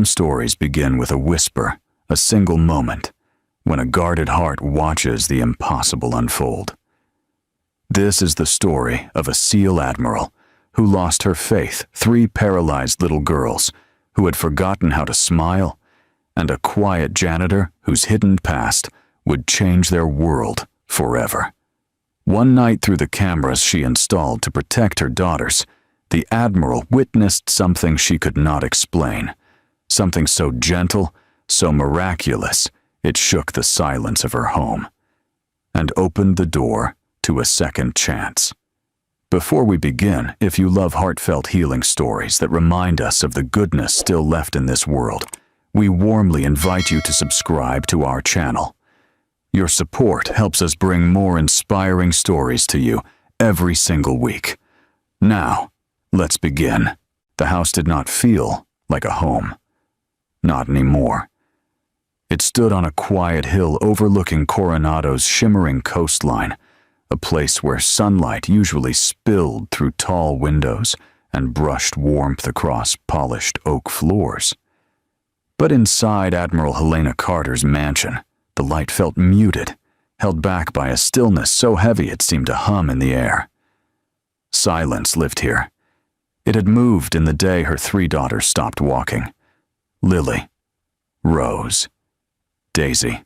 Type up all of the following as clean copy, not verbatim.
Some stories begin with a whisper, a single moment, when a guarded heart watches the impossible unfold. This is the story of a SEAL Admiral who lost her faith, 3 paralyzed little girls who had forgotten how to smile, and a quiet janitor whose hidden past would change their world forever. One night through the cameras she installed to protect her daughters, the Admiral witnessed something she could not explain, something so gentle, so miraculous, it shook the silence of her home, and opened the door to a second chance. Before we begin, if you love heartfelt healing stories that remind us of the goodness still left in this world, we warmly invite you to subscribe to our channel. Your support helps us bring more inspiring stories to you every single week. Now, let's begin. The house did not feel like a home. Not anymore. It stood on a quiet hill overlooking Coronado's shimmering coastline, a place where sunlight usually spilled through tall windows and brushed warmth across polished oak floors. But inside Admiral Helena Carter's mansion, the light felt muted, held back by a stillness so heavy it seemed to hum in the air. Silence lived here. It had moved in the day her 3 daughters stopped walking. Lily, Rose, Daisy,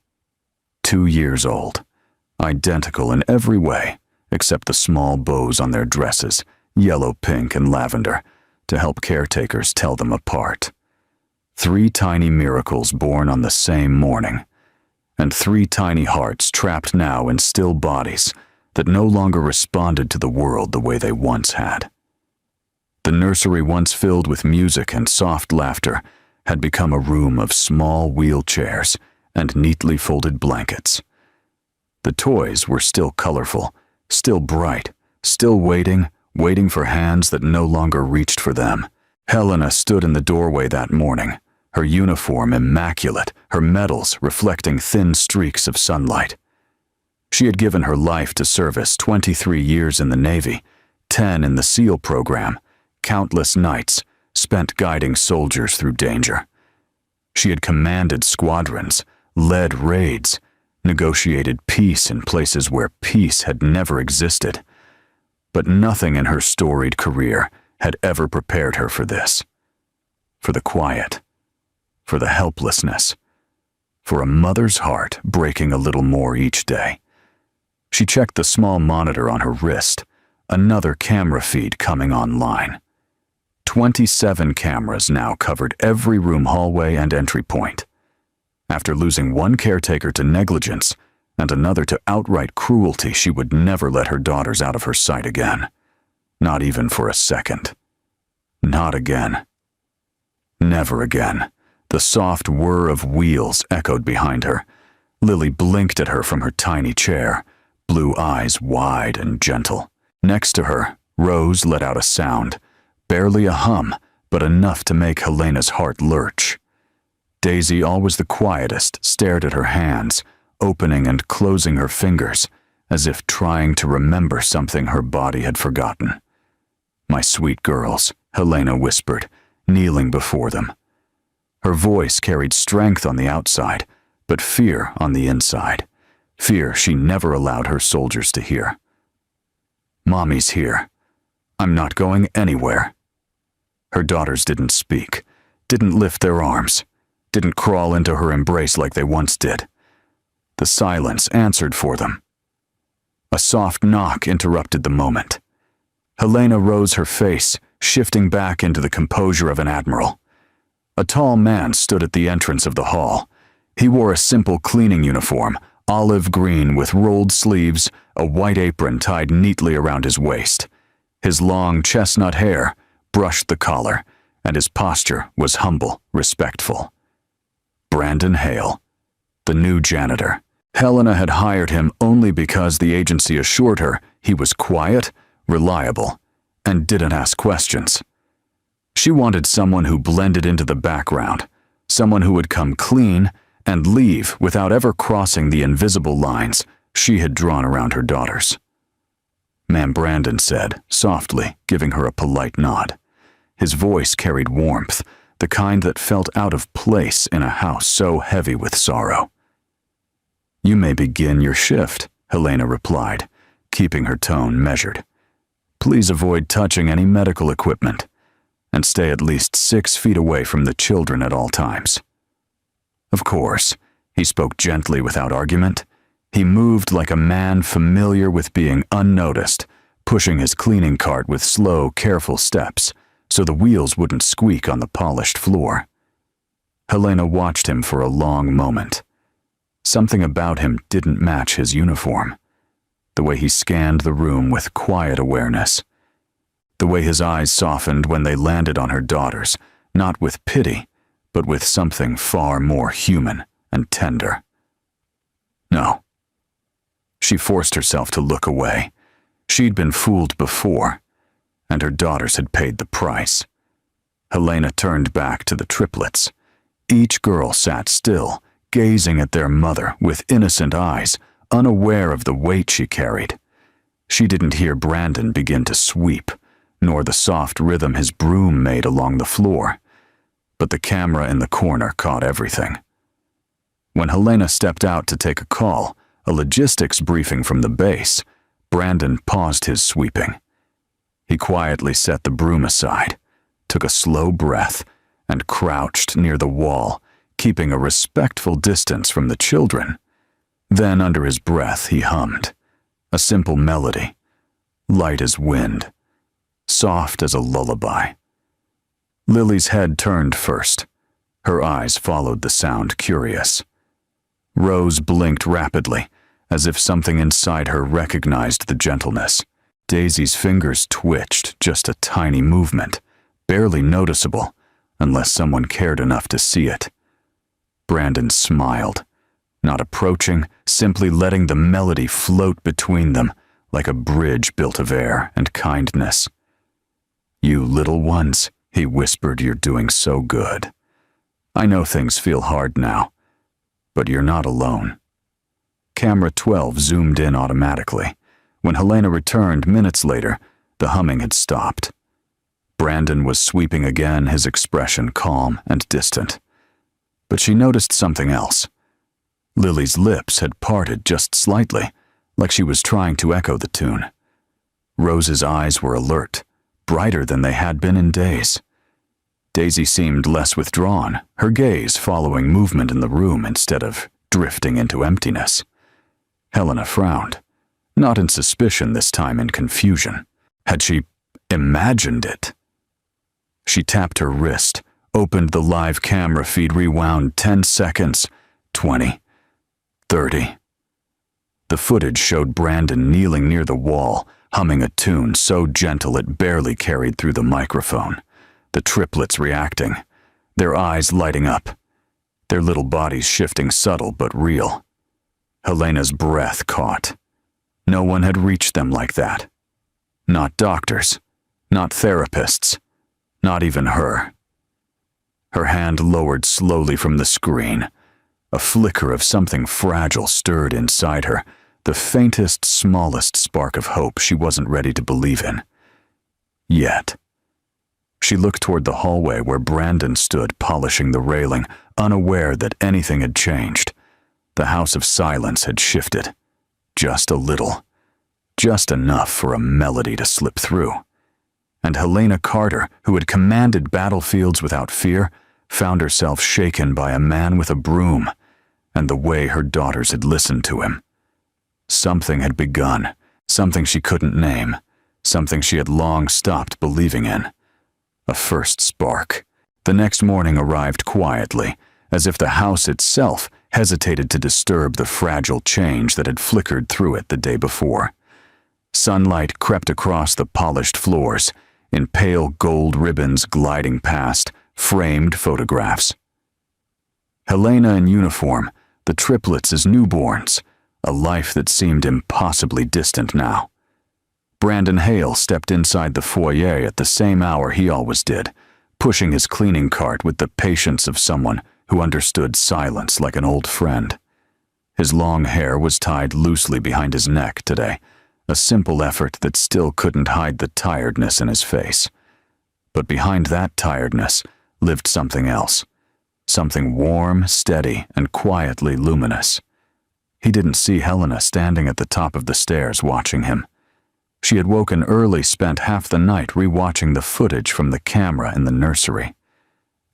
2 years old, identical in every way except the small bows on their dresses, yellow, pink, and lavender, to help caretakers tell them apart. 3 tiny miracles born on the same morning, and 3 tiny hearts trapped now in still bodies that no longer responded to the world the way they once had. The nursery, once filled with music and soft laughter, had become a room of small wheelchairs and neatly folded blankets. The toys were still colorful, still bright, still waiting for hands that no longer reached for them. Helena stood in the doorway that morning, her uniform immaculate, her medals reflecting thin streaks of sunlight. She had given her life to service, 23 years in the Navy, 10 in the SEAL program, countless nights spent guiding soldiers through danger. She had commanded squadrons, led raids, negotiated peace in places where peace had never existed. But nothing in her storied career had ever prepared her for this. For the quiet, for the helplessness, for a mother's heart breaking a little more each day. She checked the small monitor on her wrist, another camera feed coming online. 27 cameras now covered every room, hallway, and entry point. After losing one caretaker to negligence and another to outright cruelty, she would never let her daughters out of her sight again. Not even for a second. Not again. Never again. The soft whir of wheels echoed behind her. Lily blinked at her from her tiny chair, blue eyes wide and gentle. Next to her, Rose let out a sound, barely a hum, but enough to make Helena's heart lurch. Daisy, always the quietest, stared at her hands, opening and closing her fingers, as if trying to remember something her body had forgotten. "My sweet girls," Helena whispered, kneeling before them. Her voice carried strength on the outside, but fear on the inside. Fear she never allowed her soldiers to hear. "Mommy's here. I'm not going anywhere." Her daughters didn't speak, didn't lift their arms, didn't crawl into her embrace like they once did. The silence answered for them. A soft knock interrupted the moment. Helena rose, her face shifting back into the composure of an admiral. A tall man stood at the entrance of the hall. He wore a simple cleaning uniform, olive green with rolled sleeves, a white apron tied neatly around his waist. His long chestnut hair brushed the collar, and his posture was humble, respectful. Brandon Hale, the new janitor. Helena had hired him only because the agency assured her he was quiet, reliable, and didn't ask questions. She wanted someone who blended into the background, someone who would come clean and leave without ever crossing the invisible lines she had drawn around her daughters. "Ma'am," Brandon said, softly, giving her a polite nod. His voice carried warmth, the kind that felt out of place in a house so heavy with sorrow. "You may begin your shift," Helena replied, keeping her tone measured. "Please avoid touching any medical equipment, and stay at least 6 feet away from the children at all times." Of course, he spoke gently without argument. He moved like a man familiar with being unnoticed, pushing his cleaning cart with slow, careful steps so the wheels wouldn't squeak on the polished floor. Helena watched him for a long moment. Something about him didn't match his uniform. The way he scanned the room with quiet awareness. The way his eyes softened when they landed on her daughters, not with pity, but with something far more human and tender. No. She forced herself to look away. She'd been fooled before, and her daughters had paid the price. Helena turned back to the triplets. Each girl sat still, gazing at their mother with innocent eyes, unaware of the weight she carried. She didn't hear Brandon begin to sweep, nor the soft rhythm his broom made along the floor, but the camera in the corner caught everything. When Helena stepped out to take a call, a logistics briefing from the base, Brandon paused his sweeping. He quietly set the broom aside, took a slow breath, and crouched near the wall, keeping a respectful distance from the children. Then, under his breath, he hummed, a simple melody, light as wind, soft as a lullaby. Lily's head turned first. Her eyes followed the sound, curious. Rose blinked rapidly, as if something inside her recognized the gentleness. Daisy's fingers twitched, just a tiny movement, barely noticeable, unless someone cared enough to see it. Brandon smiled, not approaching, simply letting the melody float between them like a bridge built of air and kindness. "You little ones," he whispered, "you're doing so good. I know things feel hard now, but you're not alone." Camera 12 zoomed in automatically. When Helena returned minutes later, the humming had stopped. Brandon was sweeping again, his expression calm and distant. But she noticed something else. Lily's lips had parted just slightly, like she was trying to echo the tune. Rose's eyes were alert, brighter than they had been in days. Daisy seemed less withdrawn, her gaze following movement in the room instead of drifting into emptiness. Helena frowned, not in suspicion this time, in confusion. Had she imagined it? She tapped her wrist, opened the live camera feed, rewound 10 seconds, 20, 30. The footage showed Brandon kneeling near the wall, humming a tune so gentle it barely carried through the microphone. The triplets reacting, their eyes lighting up, their little bodies shifting, subtle but real. Helena's breath caught. No one had reached them like that. Not doctors, not therapists, not even her. Her hand lowered slowly from the screen. A flicker of something fragile stirred inside her, the faintest, smallest spark of hope she wasn't ready to believe in. Yet. She looked toward the hallway where Brandon stood polishing the railing, unaware that anything had changed. The house of silence had shifted. Just a little. Just enough for a melody to slip through. And Helena Carter, who had commanded battlefields without fear, found herself shaken by a man with a broom, and the way her daughters had listened to him. Something had begun, something she couldn't name, something she had long stopped believing in. A first spark. The next morning arrived quietly, as if the house itself hesitated to disturb the fragile change that had flickered through it the day before. Sunlight crept across the polished floors, in pale gold ribbons gliding past, framed photographs. Helena in uniform, the triplets as newborns, a life that seemed impossibly distant now. Brandon Hale stepped inside the foyer at the same hour he always did, pushing his cleaning cart with the patience of someone who understood silence like an old friend. His long hair was tied loosely behind his neck today, a simple effort that still couldn't hide the tiredness in his face. But behind that tiredness lived something else. Something warm, steady, and quietly luminous. He didn't see Helena standing at the top of the stairs watching him. She had woken early, spent half the night rewatching the footage from the camera in the nursery.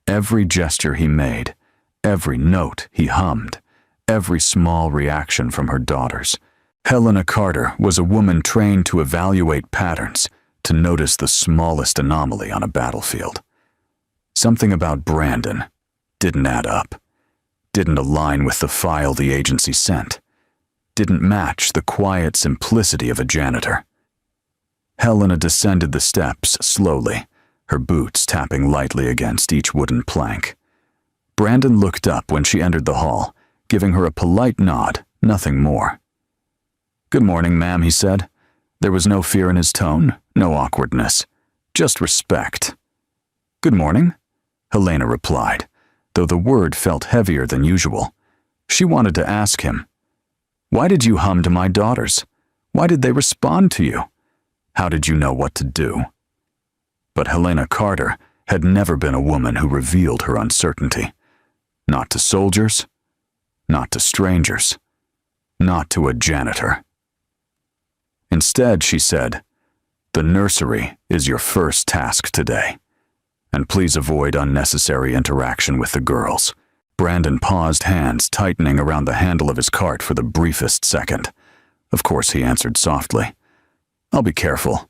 Every gesture he made, every note he hummed, every small reaction from her daughters. Helena Carter was a woman trained to evaluate patterns, to notice the smallest anomaly on a battlefield. Something about Brandon didn't add up, didn't align with the file the agency sent, didn't match the quiet simplicity of a janitor. Helena descended the steps slowly, her boots tapping lightly against each wooden plank. Brandon looked up when she entered the hall, giving her a polite nod, nothing more. "Good morning, ma'am," he said. There was no fear in his tone, no awkwardness, just respect. "Good morning," Helena replied, though the word felt heavier than usual. She wanted to ask him, "Why did you hum to my daughters? Why did they respond to you? How did you know what to do?" But Helena Carter had never been a woman who revealed her uncertainty. Not to soldiers, not to strangers, not to a janitor. Instead, she said, "The nursery is your first task today, and please avoid unnecessary interaction with the girls." Brandon paused, hands tightening around the handle of his cart for the briefest second. Of course, he answered softly, "I'll be careful."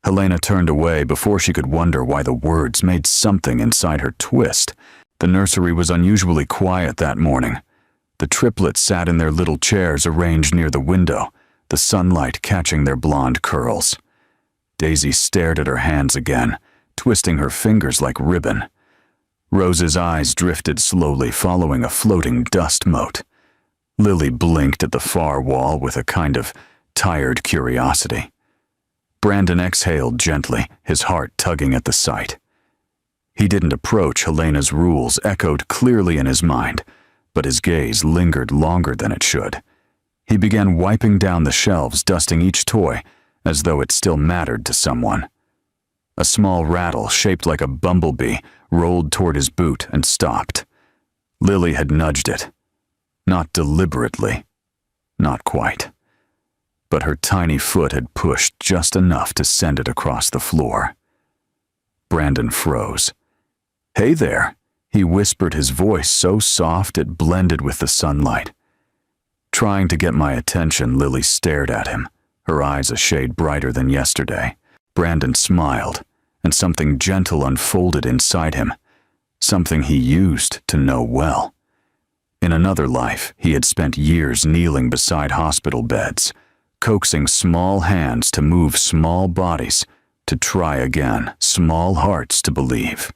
Helena turned away before she could wonder why the words made something inside her twist. The nursery was unusually quiet that morning. The triplets sat in their little chairs arranged near the window, the sunlight catching their blonde curls. Daisy stared at her hands again, twisting her fingers like ribbon. Rose's eyes drifted slowly, following a floating dust mote. Lily blinked at the far wall with a kind of tired curiosity. Brandon exhaled gently, his heart tugging at the sight. He didn't approach. Helena's rules echoed clearly in his mind, but his gaze lingered longer than it should. He began wiping down the shelves, dusting each toy, as though it still mattered to someone. A small rattle, shaped like a bumblebee, rolled toward his boot and stopped. Lily had nudged it. Not deliberately. Not quite. But her tiny foot had pushed just enough to send it across the floor. Brandon froze. "Hey there," he whispered, his voice so soft it blended with the sunlight. Trying to get my attention, Lily stared at him, her eyes a shade brighter than yesterday. Brandon smiled, and something gentle unfolded inside him, something he used to know well. In another life, he had spent years kneeling beside hospital beds, coaxing small hands to move small bodies, to try again, small hearts to believe.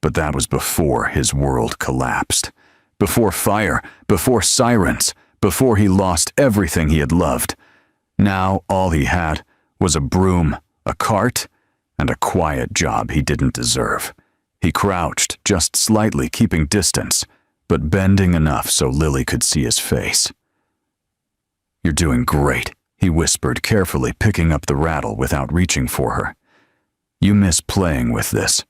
But that was before his world collapsed, before fire, before sirens, before he lost everything he had loved. Now all he had was a broom, a cart, and a quiet job he didn't deserve. He crouched, just slightly keeping distance, but bending enough so Lily could see his face. "You're doing great," he whispered, carefully picking up the rattle without reaching for her. "You miss playing with this."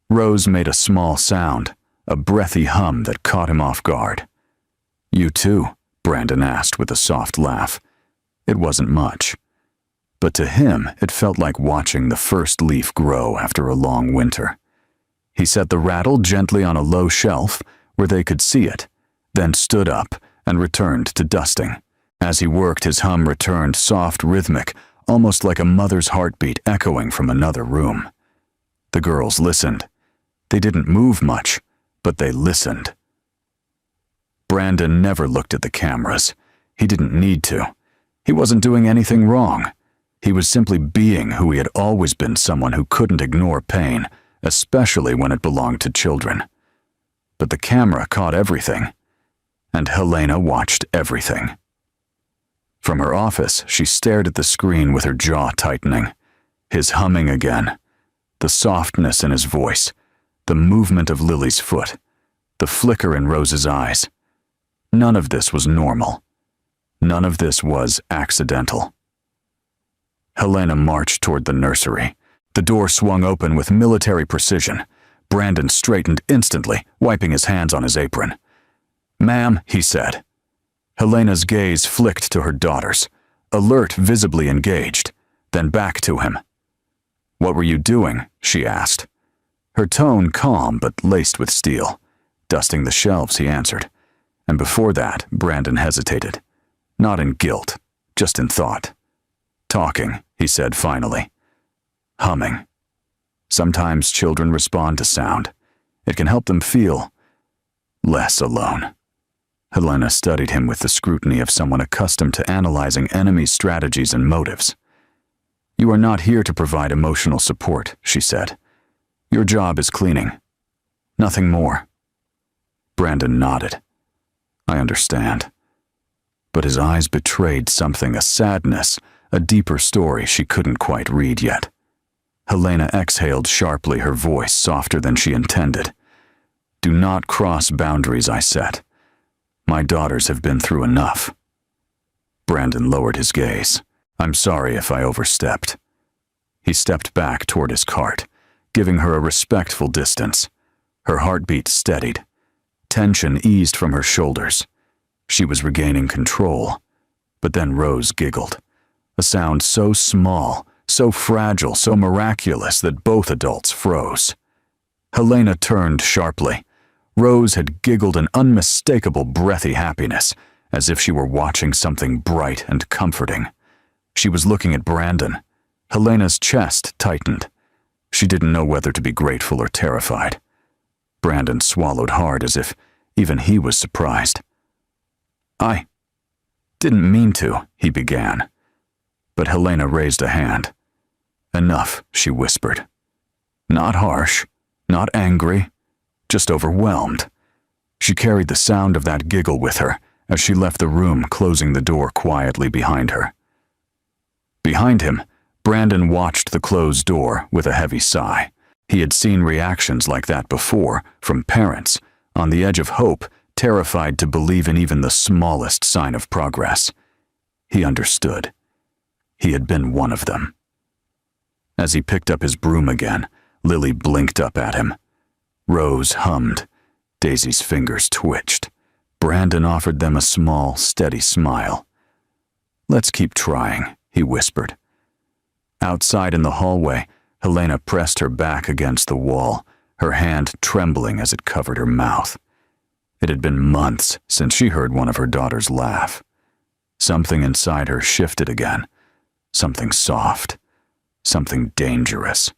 Rose made a small sound, a breathy hum that caught him off guard. "You too?" Brandon asked with a soft laugh. It wasn't much, but to him it felt like watching the first leaf grow after a long winter. He set the rattle gently on a low shelf where they could see it, then stood up and returned to dusting. As he worked, his hum returned, soft, rhythmic, almost like a mother's heartbeat echoing from another room. The girls listened. They didn't move much, but they listened. Brandon never looked at the cameras. He didn't need to. He wasn't doing anything wrong. He was simply being who he had always been, someone who couldn't ignore pain, especially when it belonged to children. But the camera caught everything, and Helena watched everything. From her office, she stared at the screen with her jaw tightening, his humming again, the softness in his voice, the movement of Lily's foot, the flicker in Rose's eyes. None of this was normal. None of this was accidental. Helena marched toward the nursery. The door swung open with military precision. Brandon straightened instantly, wiping his hands on his apron. "Ma'am," he said. Helena's gaze flicked to her daughters, alert, visibly engaged, then back to him. "What were you doing?" she asked. Her tone calm but laced with steel. "Dusting the shelves," he answered. And before that, Brandon hesitated. Not in guilt, just in thought. "Talking," he said finally. "Humming. Sometimes children respond to sound. It can help them feel less alone." Helena studied him with the scrutiny of someone accustomed to analyzing enemy strategies and motives. "You are not here to provide emotional support," she said. "Your job is cleaning. Nothing more." Brandon nodded. "I understand." But his eyes betrayed something, a sadness, a deeper story she couldn't quite read yet. Helena exhaled sharply, her voice softer than she intended. "Do not cross boundaries I set. My daughters have been through enough." Brandon lowered his gaze. "I'm sorry if I overstepped." He stepped back toward his cart, giving her a respectful distance. Her heartbeat steadied. Tension eased from her shoulders. She was regaining control. But then Rose giggled. A sound so small, so fragile, so miraculous that both adults froze. Helena turned sharply. Rose had giggled an unmistakable breathy happiness, as if she were watching something bright and comforting. She was looking at Brandon. Helena's chest tightened. She didn't know whether to be grateful or terrified. Brandon swallowed hard, as if even he was surprised. "I didn't mean to," he began. But Helena raised a hand. "Enough," she whispered. Not harsh, not angry, just overwhelmed. She carried the sound of that giggle with her as she left the room, closing the door quietly behind her. Behind him, Brandon watched the closed door with a heavy sigh. He had seen reactions like that before, from parents, on the edge of hope, terrified to believe in even the smallest sign of progress. He understood. He had been one of them. As he picked up his broom again, Lily blinked up at him. Rose hummed. Daisy's fingers twitched. Brandon offered them a small, steady smile. "Let's keep trying," he whispered. Outside in the hallway, Helena pressed her back against the wall, her hand trembling as it covered her mouth. It had been months since she heard one of her daughters laugh. Something inside her shifted again. Something soft. Something dangerous.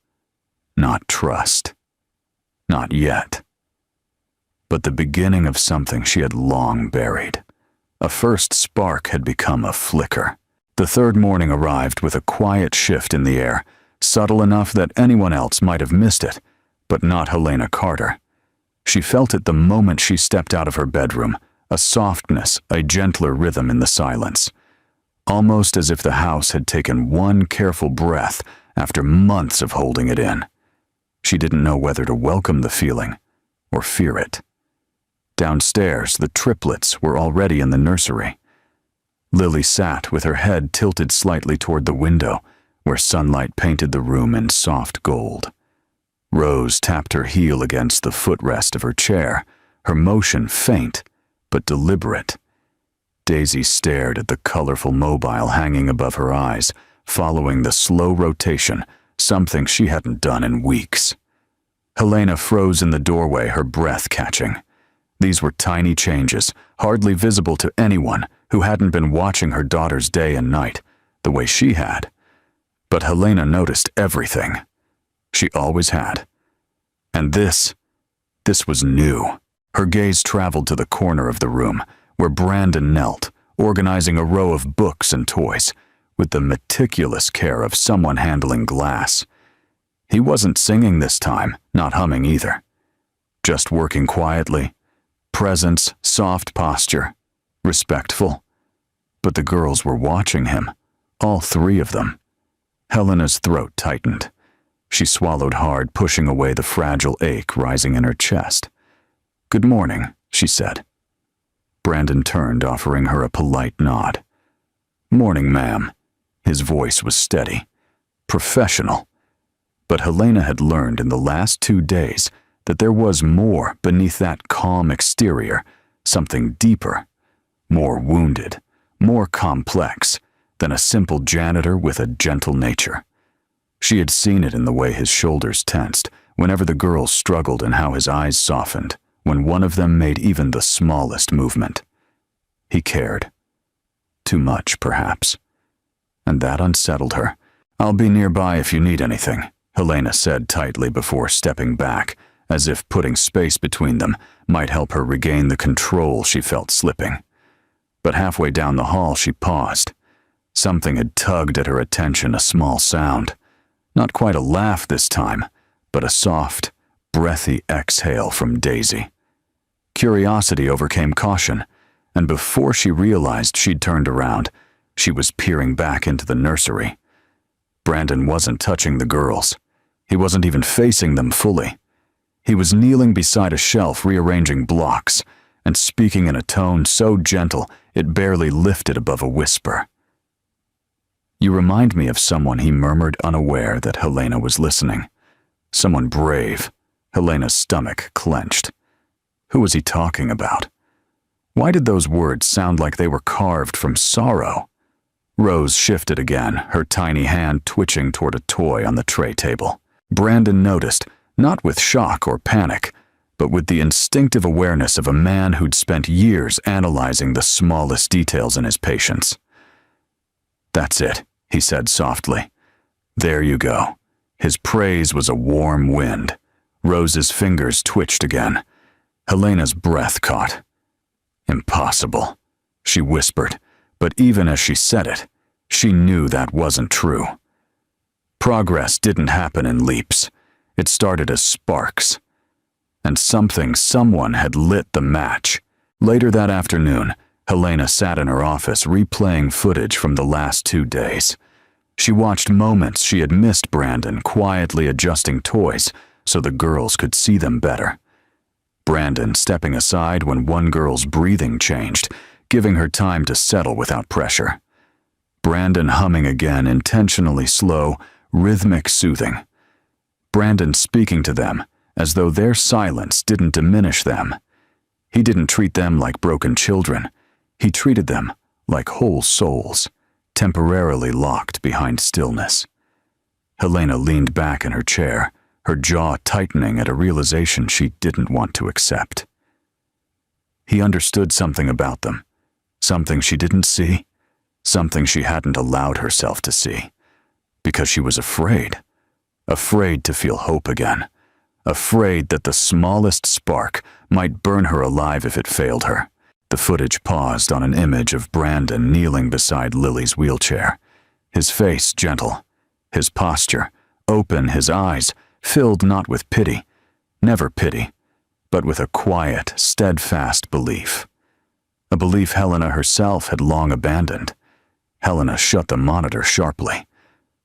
Not trust. Not yet. But the beginning of something she had long buried. A first spark had become a flicker. The third morning arrived with a quiet shift in the air, subtle enough that anyone else might have missed it, but not Helena Carter. She felt it the moment she stepped out of her bedroom, a softness, a gentler rhythm in the silence. Almost as if the house had taken one careful breath after months of holding it in. She didn't know whether to welcome the feeling or fear it. Downstairs, the triplets were already in the nursery. Lily sat with her head tilted slightly toward the window, where sunlight painted the room in soft gold. Rose tapped her heel against the footrest of her chair, her motion faint but deliberate. Daisy stared at the colorful mobile hanging above her eyes, following the slow rotation, something she hadn't done in weeks. Helena froze in the doorway, her breath catching. These were tiny changes, hardly visible to anyone who hadn't been watching her daughters day and night, the way she had. But Helena noticed everything. She always had. And this was new. Her gaze traveled to the corner of the room, where Brandon knelt, organizing a row of books and toys, with the meticulous care of someone handling glass. He wasn't singing this time, not humming either. Just working quietly. Presence, soft posture, respectful. But the girls were watching him, all three of them. Helena's throat tightened. She swallowed hard, pushing away the fragile ache rising in her chest. "Good morning," she said. Brandon turned, offering her a polite nod. "Morning, ma'am." His voice was steady, professional. But Helena had learned in the last 2 days that there was more beneath that calm exterior, something deeper, more wounded, more complex than a simple janitor with a gentle nature. She had seen it in the way his shoulders tensed whenever the girls struggled and how his eyes softened when one of them made even the smallest movement. He cared. Too much, perhaps. And that unsettled her. "I'll be nearby if you need anything," Helena said tightly before stepping back, as if putting space between them might help her regain the control she felt slipping. But halfway down the hall she paused. Something had tugged at her attention, a small sound. Not quite a laugh this time, but a soft, breathy exhale from Daisy. Curiosity overcame caution, and before she realized she'd turned around, she was peering back into the nursery. Brandon wasn't touching the girls. He wasn't even facing them fully. He was kneeling beside a shelf rearranging blocks and speaking in a tone so gentle it barely lifted above a whisper. "You remind me of someone," he murmured, unaware that Helena was listening. "Someone brave." Helena's stomach clenched. Who was he talking about? Why did those words sound like they were carved from sorrow? Rose shifted again, her tiny hand twitching toward a toy on the tray table. Brandon noticed, not with shock or panic, but with the instinctive awareness of a man who'd spent years analyzing the smallest details in his patients. "That's it," he said softly. "There you go." His praise was a warm wind. Rose's fingers twitched again. Helena's breath caught. "Impossible," she whispered, but even as she said it, she knew that wasn't true. Progress didn't happen in leaps. It started as sparks. And someone had lit the match. Later that afternoon, Helena sat in her office replaying footage from the last 2 days. She watched moments she had missed Brandon quietly adjusting toys so the girls could see them better. Brandon stepping aside when one girl's breathing changed, giving her time to settle without pressure. Brandon humming again, intentionally slow, rhythmic soothing. Brandon speaking to them as though their silence didn't diminish them. He didn't treat them like broken children. He treated them like whole souls, temporarily locked behind stillness. Helena leaned back in her chair, her jaw tightening at a realization she didn't want to accept. He understood something about them, something she didn't see, something she hadn't allowed herself to see, because she was afraid to feel hope again, afraid that the smallest spark might burn her alive if it failed her. The footage paused on an image of Brandon kneeling beside Lily's wheelchair, his face gentle, his posture open, his eyes filled not with pity, never pity, but with a quiet, steadfast belief. A belief Helena herself had long abandoned. Helena shut the monitor sharply.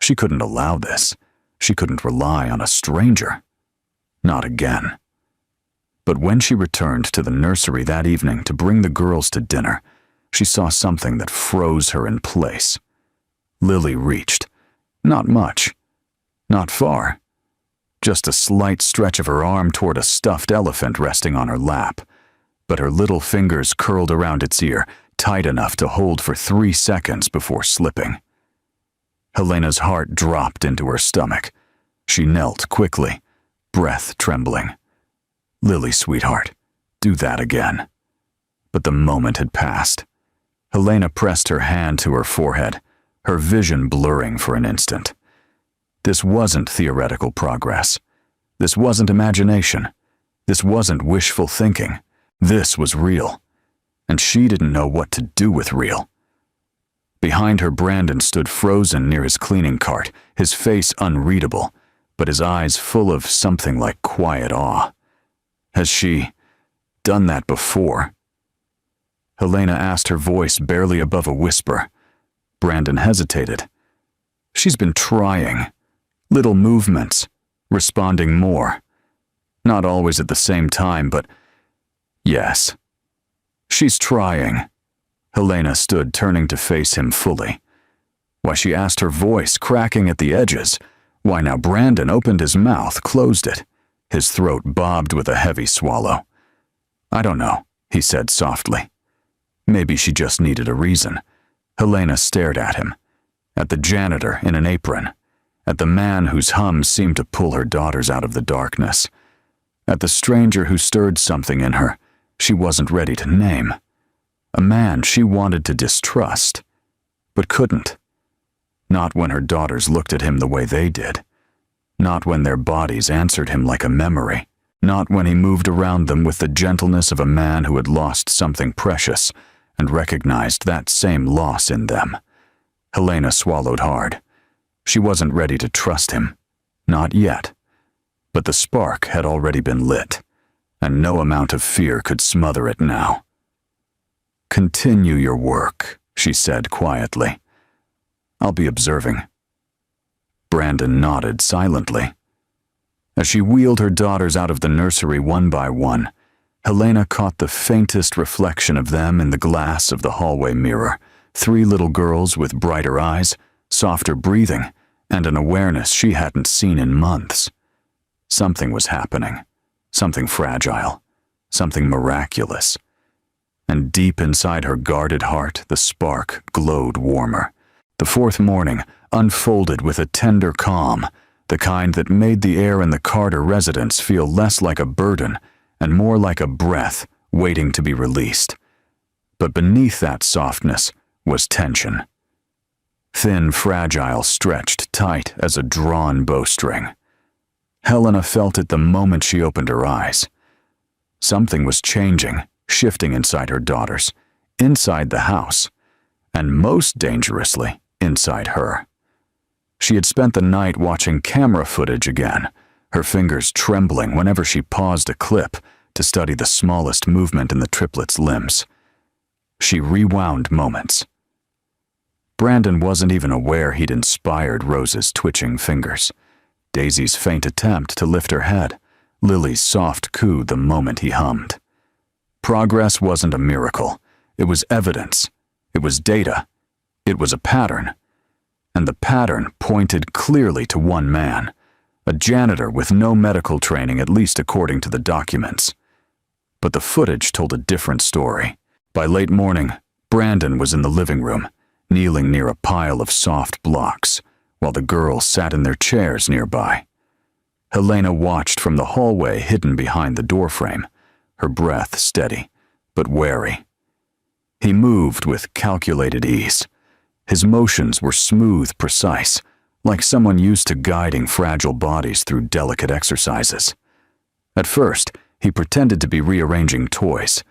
She couldn't allow this. She couldn't rely on a stranger. Not again. But when she returned to the nursery that evening to bring the girls to dinner, she saw something that froze her in place. Lily reached. Not much. Not far. Just a slight stretch of her arm toward a stuffed elephant resting on her lap, but her little fingers curled around its ear, tight enough to hold for 3 seconds before slipping. Helena's heart dropped into her stomach. She knelt quickly, breath trembling. "Lily, sweetheart, do that again." But the moment had passed. Helena pressed her hand to her forehead, her vision blurring for an instant. This wasn't theoretical progress. This wasn't imagination. This wasn't wishful thinking. This was real. And she didn't know what to do with real. Behind her, Brandon stood frozen near his cleaning cart, his face unreadable, but his eyes full of something like quiet awe. Has she done that before? Helena asked, her voice barely above a whisper. Brandon hesitated. She's been trying. Little movements, responding more. Not always at the same time, but yes. She's trying. Helena stood, turning to face him fully. Why, she asked, her voice cracking at the edges. Why, now Brandon opened his mouth, closed it. His throat bobbed with a heavy swallow. "I don't know," he said softly. Maybe she just needed a reason. Helena stared at him, at the janitor in an apron, at the man whose hum seemed to pull her daughters out of the darkness, at the stranger who stirred something in her she wasn't ready to name, a man she wanted to distrust, but couldn't. Not when her daughters looked at him the way they did. Not when their bodies answered him like a memory. Not when he moved around them with the gentleness of a man who had lost something precious and recognized that same loss in them. Helena swallowed hard. She wasn't ready to trust him. Not yet. But the spark had already been lit, and no amount of fear could smother it now. "Continue your work," she said quietly. "I'll be observing." Brandon nodded silently. As she wheeled her daughters out of the nursery one by one, Helena caught the faintest reflection of them in the glass of the hallway mirror. 3 little girls with brighter eyes, softer breathing, and an awareness she hadn't seen in months. Something was happening. Something fragile. Something miraculous. And deep inside her guarded heart, the spark glowed warmer. The 4th morning unfolded with a tender calm, the kind that made the air in the Carter residence feel less like a burden and more like a breath waiting to be released. But beneath that softness was tension. Thin, fragile, stretched tight as a drawn bowstring. Helena felt it the moment she opened her eyes. Something was changing, shifting inside her daughters, inside the house, and most dangerously, inside her. She had spent the night watching camera footage again, her fingers trembling whenever she paused a clip to study the smallest movement in the triplets' limbs. She rewound moments. Brandon wasn't even aware he'd inspired Rose's twitching fingers, Daisy's faint attempt to lift her head, Lily's soft coo the moment he hummed. Progress wasn't a miracle. It was evidence. It was data. It was a pattern. And the pattern pointed clearly to one man, a janitor with no medical training, at least according to the documents. But the footage told a different story. By late morning, Brandon was in the living room, kneeling near a pile of soft blocks, while the girls sat in their chairs nearby. Helena watched from the hallway hidden behind the doorframe, her breath steady, but wary. He moved with calculated ease. His motions were smooth, precise, like someone used to guiding fragile bodies through delicate exercises. At first, he pretended to be rearranging toys.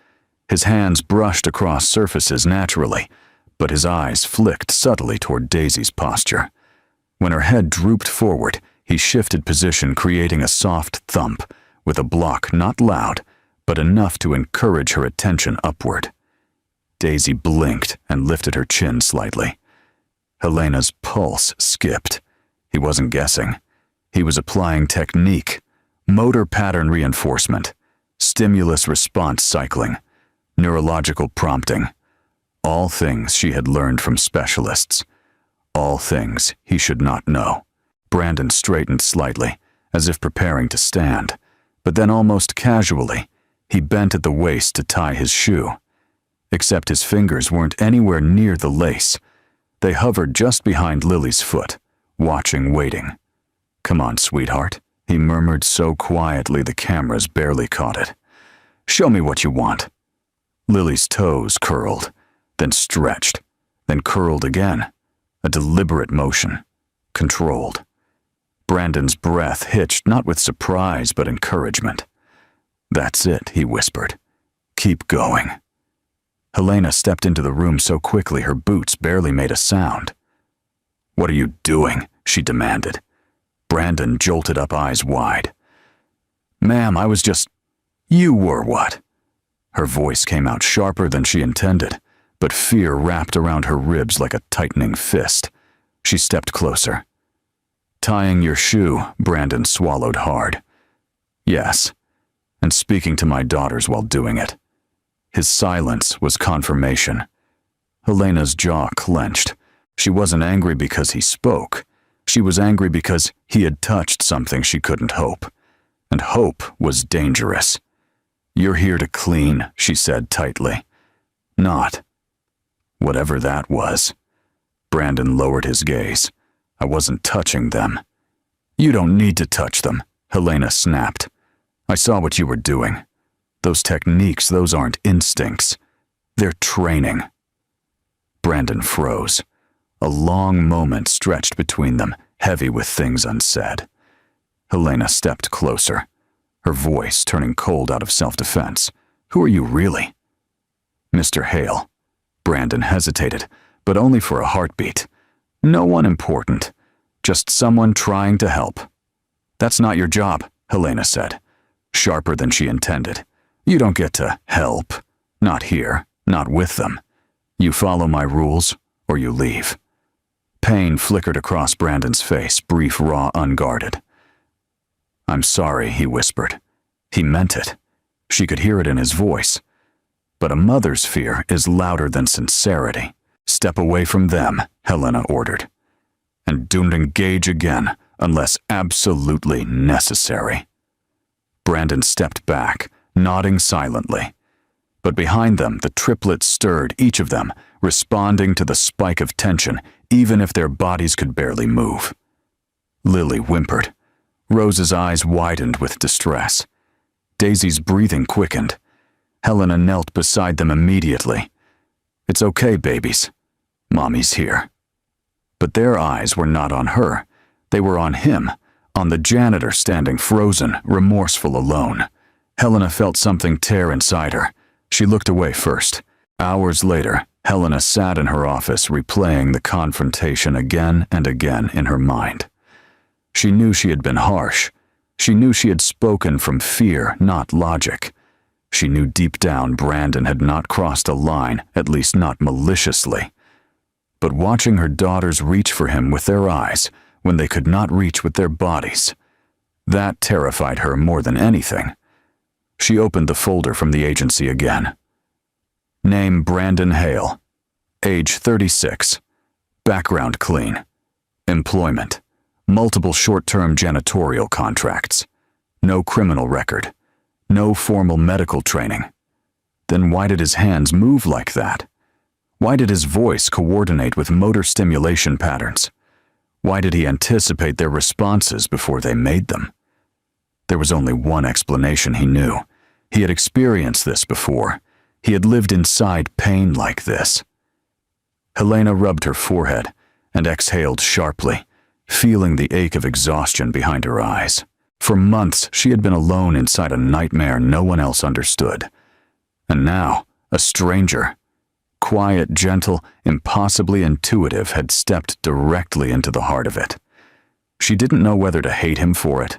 His hands brushed across surfaces naturally, but his eyes flicked subtly toward Daisy's posture. When her head drooped forward, he shifted position, creating a soft thump, with a block not loud, but enough to encourage her attention upward. Daisy blinked and lifted her chin slightly. Helena's pulse skipped. He wasn't guessing. He was applying technique, motor pattern reinforcement, stimulus-response cycling, neurological prompting. All things she had learned from specialists. All things he should not know. Brandon straightened slightly, as if preparing to stand, but then almost casually, he bent at the waist to tie his shoe. Except his fingers weren't anywhere near the lace. They hovered just behind Lily's foot, watching, waiting. "Come on, sweetheart," he murmured so quietly the cameras barely caught it. "Show me what you want." Lily's toes curled, then stretched, then curled again. A deliberate motion, controlled. Brandon's breath hitched not with surprise but encouragement. "That's it," he whispered. "Keep going." Helena stepped into the room so quickly her boots barely made a sound. "What are you doing?" she demanded. Brandon jolted up, eyes wide. "Ma'am, I was just—" "You were what?" Her voice came out sharper than she intended, but fear wrapped around her ribs like a tightening fist. She stepped closer. "Tying your shoe," Brandon swallowed hard. "Yes, and speaking to my daughters while doing it." His silence was confirmation. Helena's jaw clenched. She wasn't angry because he spoke. She was angry because he had touched something she couldn't hope. and hope was dangerous. "You're here to clean," she said tightly. "Not whatever that was." Brandon lowered his gaze. "I wasn't touching them." "You don't need to touch them," Helena snapped. "I saw what you were doing. Those techniques, those aren't instincts. They're training." Brandon froze. A long moment stretched between them, heavy with things unsaid. Helena stepped closer, her voice turning cold out of self-defense. "Who are you really?" "Mr. Hale." Brandon hesitated, but only for a heartbeat. "No one important, just someone trying to help." "That's not your job," Helena said, sharper than she intended. "You don't get to help. Not here, not with them. You follow my rules, or you leave." Pain flickered across Brandon's face, brief, raw, unguarded. "I'm sorry," he whispered. He meant it. She could hear it in his voice. But a mother's fear is louder than sincerity. "Step away from them," Helena ordered. "And don't engage again unless absolutely necessary." Brandon stepped back, nodding silently. But behind them, the triplets stirred, each of them, responding to the spike of tension, even if their bodies could barely move. Lily whimpered. Rose's eyes widened with distress. Daisy's breathing quickened. Helena knelt beside them immediately. "It's okay, babies. Mommy's here." But their eyes were not on her. They were on him, on the janitor standing frozen, remorseful, alone. Helena felt something tear inside her. She looked away first. Hours later, Helena sat in her office replaying the confrontation again and again in her mind. She knew she had been harsh. She knew she had spoken from fear, not logic. She knew deep down Brandon had not crossed a line, at least not maliciously. But watching her daughters reach for him with their eyes when they could not reach with their bodies, that terrified her more than anything. She opened the folder from the agency again. Name Brandon Hale. Age 36. Background clean. Employment. Multiple short-term janitorial contracts. No criminal record. No formal medical training. Then why did his hands move like that? Why did his voice coordinate with motor stimulation patterns? Why did he anticipate their responses before they made them? There was only one explanation he knew. He had experienced this before. He had lived inside pain like this. Helena rubbed her forehead and exhaled sharply, feeling the ache of exhaustion behind her eyes. For months, she had been alone inside a nightmare no one else understood. And now, a stranger, quiet, gentle, impossibly intuitive, had stepped directly into the heart of it. She didn't know whether to hate him for it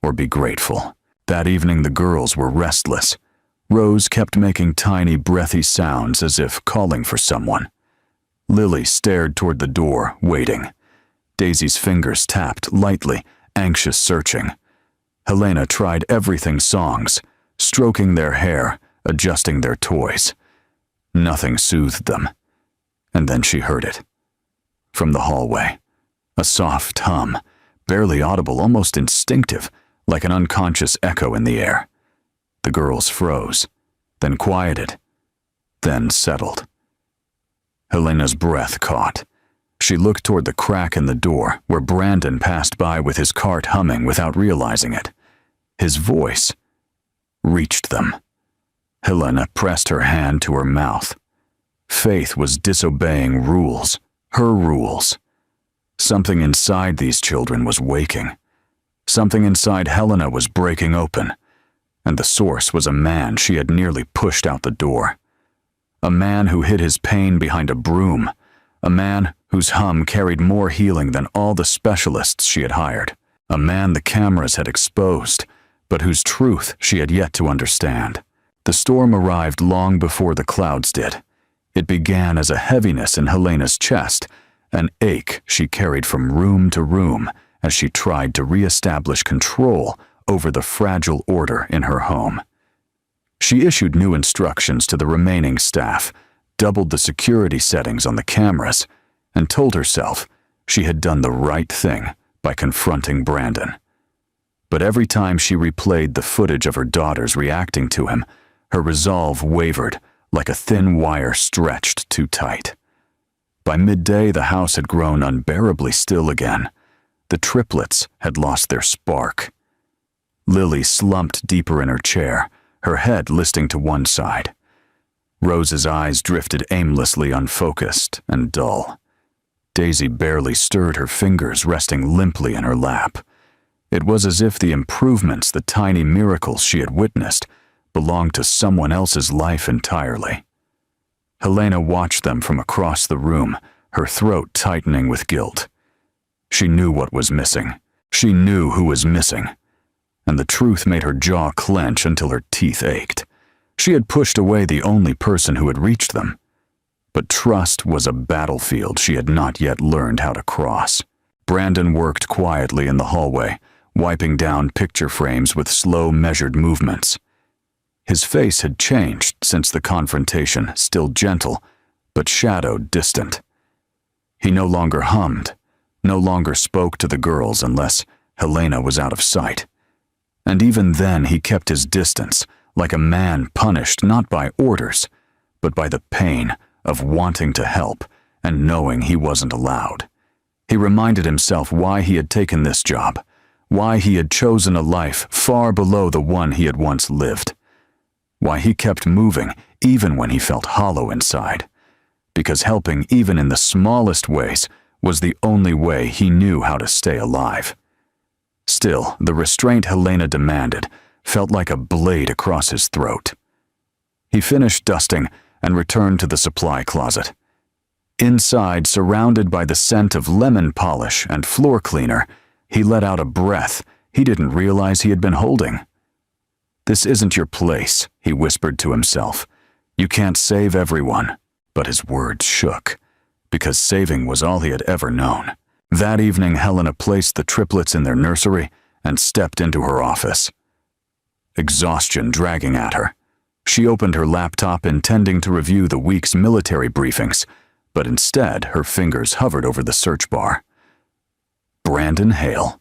or be grateful. That evening, the girls were restless. Rose kept making tiny, breathy sounds as if calling for someone. Lily stared toward the door, waiting. Daisy's fingers tapped lightly, anxious searching. Helena tried everything songs, stroking their hair, adjusting their toys. Nothing soothed them. And then she heard it. From the hallway. A soft hum, barely audible, almost instinctive, like an unconscious echo in the air. The girls froze, then quieted, then settled. Helena's breath caught. She looked toward the crack in the door where Brandon passed by with his cart humming without realizing it. His voice reached them. Helena pressed her hand to her mouth. Faith was disobeying rules, her rules. Something inside these children was waking. Something inside Helena was breaking open, and the source was a man she had nearly pushed out the door. A man who hid his pain behind a broom. A man whose hum carried more healing than all the specialists she had hired. A man the cameras had exposed, but whose truth she had yet to understand. The storm arrived long before the clouds did. It began as a heaviness in Helena's chest, an ache she carried from room to room as she tried to reestablish control over the fragile order in her home. She issued new instructions to the remaining staff, doubled the security settings on the cameras, and told herself she had done the right thing by confronting Brandon. But every time she replayed the footage of her daughters reacting to him, her resolve wavered like a thin wire stretched too tight. By midday, the house had grown unbearably still again. The triplets had lost their spark. Lily slumped deeper in her chair, her head listing to one side. Rose's eyes drifted aimlessly unfocused and dull. Daisy barely stirred her fingers, resting limply in her lap. It was as if the improvements, the tiny miracles she had witnessed, belonged to someone else's life entirely. Helena watched them from across the room, her throat tightening with guilt. She knew what was missing. She knew who was missing. And the truth made her jaw clench until her teeth ached. She had pushed away the only person who had reached them. But trust was a battlefield she had not yet learned how to cross. Brandon worked quietly in the hallway, wiping down picture frames with slow, measured movements. His face had changed since the confrontation, still gentle, but shadowed distant. He no longer hummed, no longer spoke to the girls unless Helena was out of sight. And even then he kept his distance, like a man punished not by orders, but by the pain of wanting to help and knowing he wasn't allowed. He reminded himself why he had taken this job, why he had chosen a life far below the one he had once lived, why he kept moving even when he felt hollow inside, because helping even in the smallest ways was the only way he knew how to stay alive. Still, the restraint Helena demanded felt like a blade across his throat. He finished dusting and returned to the supply closet. Inside, surrounded by the scent of lemon polish and floor cleaner, he let out a breath he didn't realize he had been holding. "This isn't your place," he whispered to himself. "You can't save everyone." But his words shook, because saving was all he had ever known. That evening, Helena placed the triplets in their nursery and stepped into her office. Exhaustion dragging at her. She opened her laptop intending to review the week's military briefings, but instead her fingers hovered over the search bar. Brandon Hale.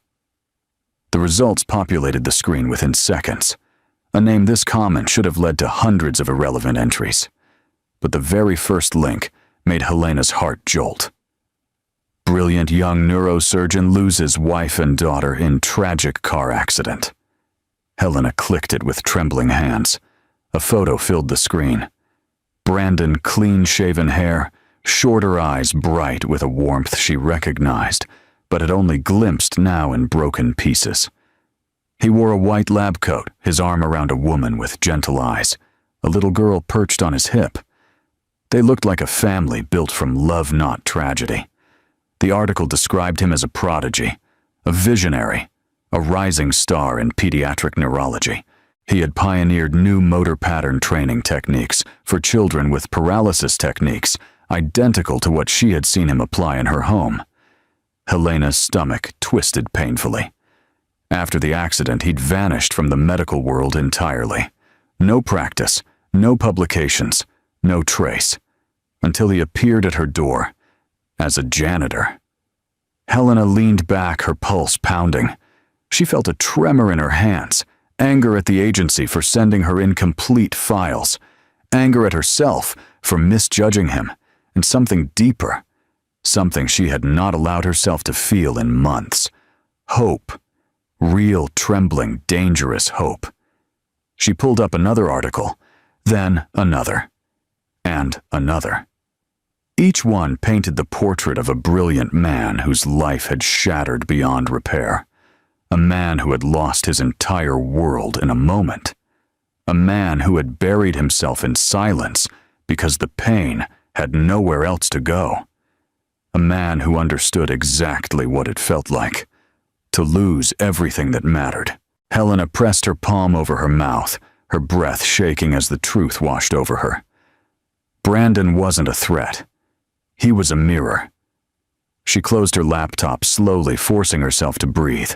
The results populated the screen within seconds. A name this common should have led to hundreds of irrelevant entries. But the very first link made Helena's heart jolt. Brilliant young neurosurgeon loses wife and daughter in tragic car accident. Helena clicked it with trembling hands. A photo filled the screen. Brandon, clean-shaven hair, shorter eyes bright with a warmth she recognized, but had only glimpsed now in broken pieces. He wore a white lab coat, his arm around a woman with gentle eyes, a little girl perched on his hip. They looked like a family built from love, not tragedy. The article described him as a prodigy, a visionary, a rising star in pediatric neurology. He had pioneered new motor pattern training techniques for children with paralysis techniques identical to what she had seen him apply in her home. Helena's stomach twisted painfully. After the accident, he'd vanished from the medical world entirely. No practice, no publications, no trace, until he appeared at her door as a janitor. Helena leaned back, her pulse pounding. She felt a tremor in her hands, anger at the agency for sending her incomplete files, anger at herself for misjudging him, and something deeper, something she had not allowed herself to feel in months. Hope. Real, trembling, dangerous hope. She pulled up another article, then another, and another. Each one painted the portrait of a brilliant man whose life had shattered beyond repair. A man who had lost his entire world in a moment. A man who had buried himself in silence because the pain had nowhere else to go. A man who understood exactly what it felt like to lose everything that mattered. Helena pressed her palm over her mouth, her breath shaking as the truth washed over her. Brandon wasn't a threat. He was a mirror. She closed her laptop slowly, forcing herself to breathe.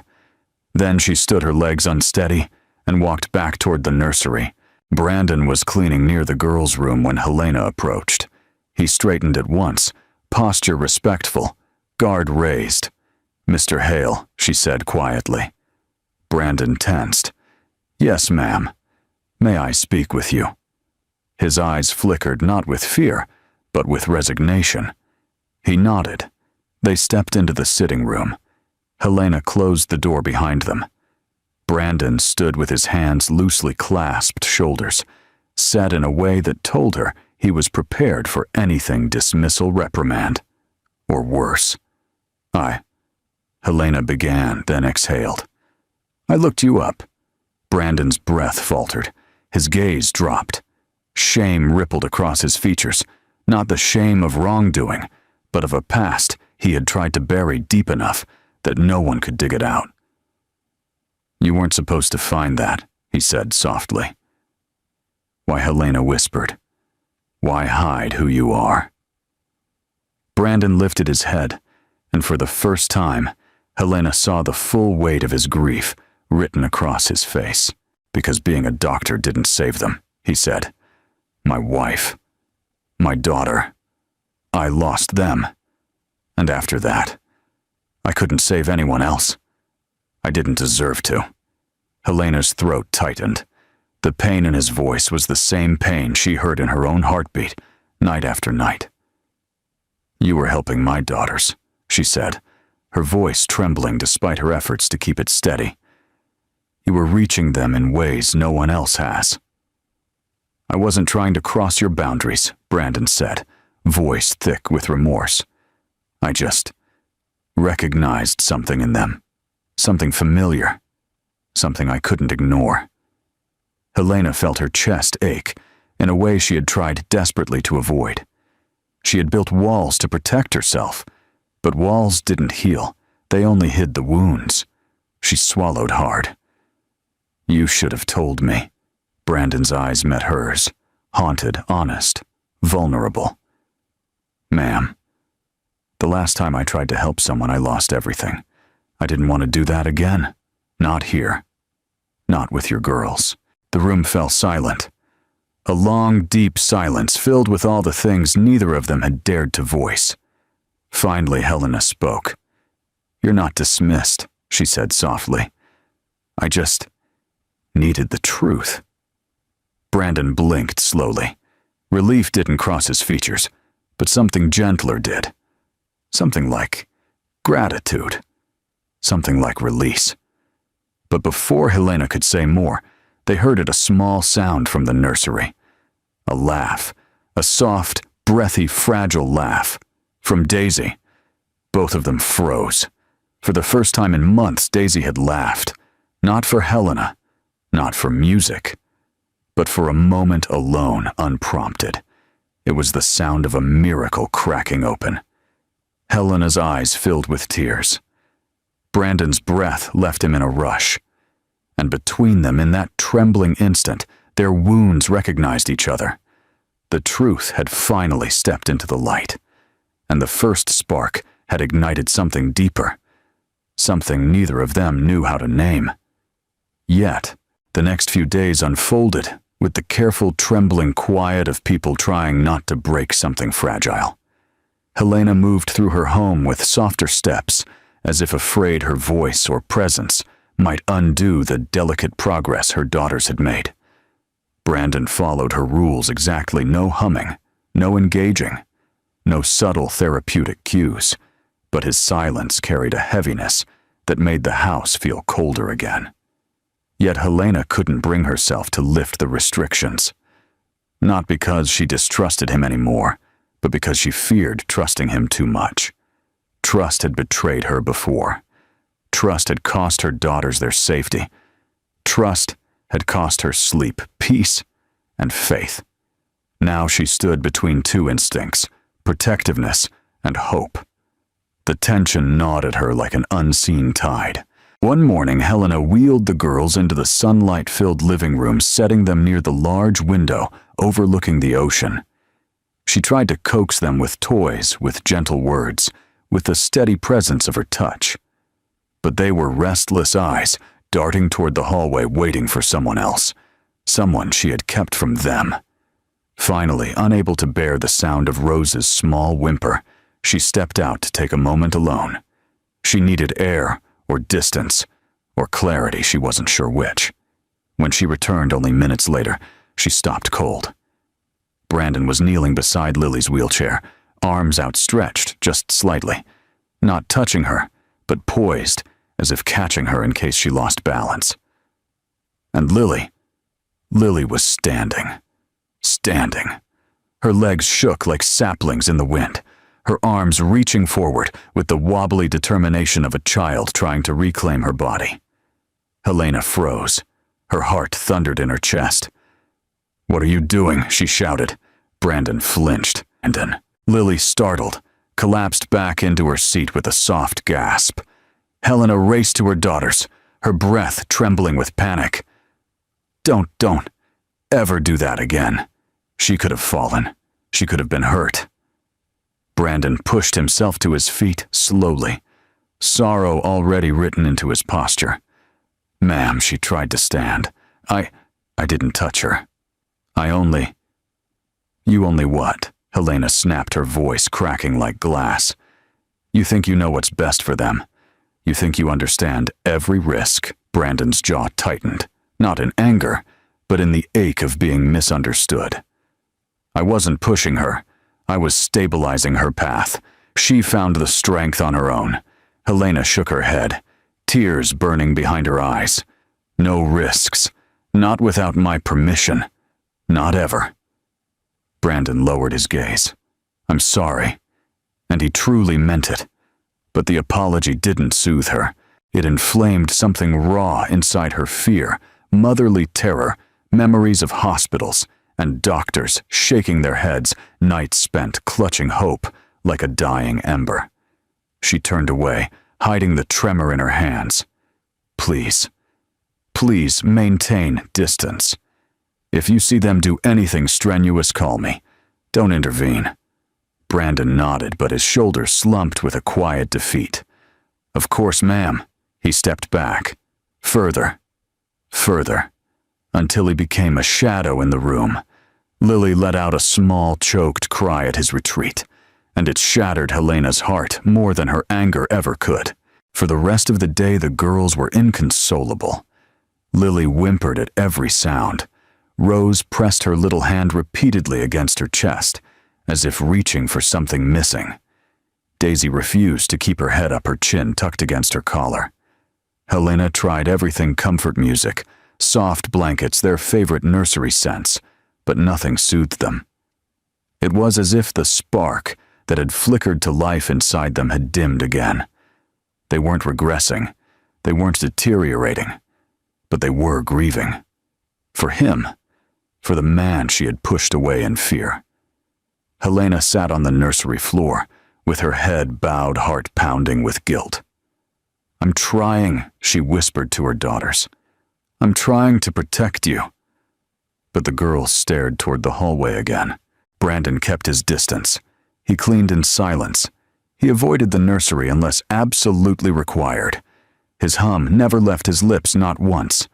Then she stood, her legs unsteady, and walked back toward the nursery. Brandon was cleaning near the girls' room when Helena approached. He straightened at once, posture respectful, guard raised. "Mr. Hale," she said quietly. Brandon tensed. "Yes, ma'am. May I speak with you?" His eyes flickered not with fear, but with resignation. He nodded. They stepped into the sitting room. Helena closed the door behind them. Brandon stood with his hands loosely clasped shoulders, set in a way that told her he was prepared for anything dismissal, reprimand, or worse. Helena began, then exhaled. "I looked you up." Brandon's breath faltered. His gaze dropped. Shame rippled across his features, not the shame of wrongdoing, but of a past he had tried to bury deep enough that no one could dig it out. "You weren't supposed to find that," he said softly. "Why," Helena whispered, "why hide who you are?" Brandon lifted his head, and for the first time, Helena saw the full weight of his grief written across his face. "Because being a doctor didn't save them," he said. "My wife, my daughter, I lost them. And after that, I couldn't save anyone else. I didn't deserve to." Helena's throat tightened. The pain in his voice was the same pain she heard in her own heartbeat, night after night. "You were helping my daughters," she said, her voice trembling despite her efforts to keep it steady. "You were reaching them in ways no one else has." "I wasn't trying to cross your boundaries," Brandon said, voice thick with remorse. "I just recognized something in them, something familiar, something I couldn't ignore." Helena felt her chest ache in a way she had tried desperately to avoid. She had built walls to protect herself, but walls didn't heal, they only hid the wounds. She swallowed hard. "You should have told me." Brandon's eyes met hers, haunted, honest, vulnerable. "Ma'am, the last time I tried to help someone, I lost everything. I didn't want to do that again. Not here. Not with your girls." The room fell silent. A long, deep silence filled with all the things neither of them had dared to voice. Finally, Helena spoke. "You're not dismissed," she said softly. "I just needed the truth." Brandon blinked slowly. Relief didn't cross his features, but something gentler did. Something like gratitude. Something like release. But before Helena could say more, they heard a small sound from the nursery. A laugh. A soft, breathy, fragile laugh. From Daisy. Both of them froze. For the first time in months, Daisy had laughed. Not for Helena. Not for music. But for a moment alone, unprompted. It was the sound of a miracle cracking open. Helena's eyes filled with tears. Brandon's breath left him in a rush. And between them, in that trembling instant, their wounds recognized each other. The truth had finally stepped into the light. And the first spark had ignited something deeper. Something neither of them knew how to name. Yet, the next few days unfolded with the careful, trembling quiet of people trying not to break something fragile. Helena moved through her home with softer steps, as if afraid her voice or presence might undo the delicate progress her daughters had made. Brandon followed her rules exactly: no humming, no engaging, no subtle therapeutic cues, but his silence carried a heaviness that made the house feel colder again. Yet Helena couldn't bring herself to lift the restrictions. Not because she distrusted him anymore, but because she feared trusting him too much. Trust had betrayed her before. Trust had cost her daughters their safety. Trust had cost her sleep, peace, and faith. Now she stood between two instincts: protectiveness and hope. The tension gnawed at her like an unseen tide. One morning, Helena wheeled the girls into the sunlight-filled living room, setting them near the large window overlooking the ocean. She tried to coax them with toys, with gentle words, with the steady presence of her touch. But they were restless eyes, darting toward the hallway, waiting for someone else, someone she had kept from them. Finally, unable to bear the sound of Rose's small whimper, she stepped out to take a moment alone. She needed air or distance, or clarity, she wasn't sure which. When she returned only minutes later, she stopped cold. Brandon was kneeling beside Lily's wheelchair, arms outstretched just slightly, not touching her, but poised as if catching her in case she lost balance. And Lily was standing. Her legs shook like saplings in the wind, her arms reaching forward with the wobbly determination of a child trying to reclaim her body. Helena froze. Her heart thundered in her chest. "What are you doing?" she shouted. Brandon flinched. And then Lily, startled, collapsed back into her seat with a soft gasp. Helena raced to her daughters, her breath trembling with panic. Don't ever do that again. She could have fallen. She could have been hurt." Brandon pushed himself to his feet slowly, sorrow already written into his posture. "Ma'am," she tried to stand. I didn't touch her. You only what?" Helena snapped, her voice cracking like glass. "You think you know what's best for them. You think you understand every risk." Brandon's jaw tightened, not in anger, but in the ache of being misunderstood. "I wasn't pushing her. I was stabilizing her path. She found the strength on her own." Helena shook her head, tears burning behind her eyes. "No risks. Not without my permission. Not ever." Brandon lowered his gaze. "I'm sorry." And he truly meant it. But the apology didn't soothe her. It inflamed something raw inside her: fear, motherly terror, memories of hospitals, and doctors shaking their heads, nights spent clutching hope like a dying ember. She turned away, hiding the tremor in her hands. Please maintain distance. If you see them do anything strenuous, call me. Don't intervene." Brandon nodded, but his shoulders slumped with a quiet defeat. "Of course, ma'am." He stepped back, further, until he became a shadow in the room. Lily let out a small, choked cry at his retreat, and it shattered Helena's heart more than her anger ever could. For the rest of the day, the girls were inconsolable. Lily whimpered at every sound. Rose pressed her little hand repeatedly against her chest, as if reaching for something missing. Daisy refused to keep her head up, her chin tucked against her collar. Helena tried everything: comfort music, soft blankets, their favorite nursery scents, but nothing soothed them. It was as if the spark that had flickered to life inside them had dimmed again. They weren't regressing, they weren't deteriorating, but they were grieving. For him, for the man she had pushed away in fear. Helena sat on the nursery floor, with her head bowed, heart pounding with guilt. "I'm trying," she whispered to her daughters. "I'm trying to protect you." But the girls stared toward the hallway again. Brandon kept his distance. He cleaned in silence. He avoided the nursery unless absolutely required. His hum never left his lips, not once.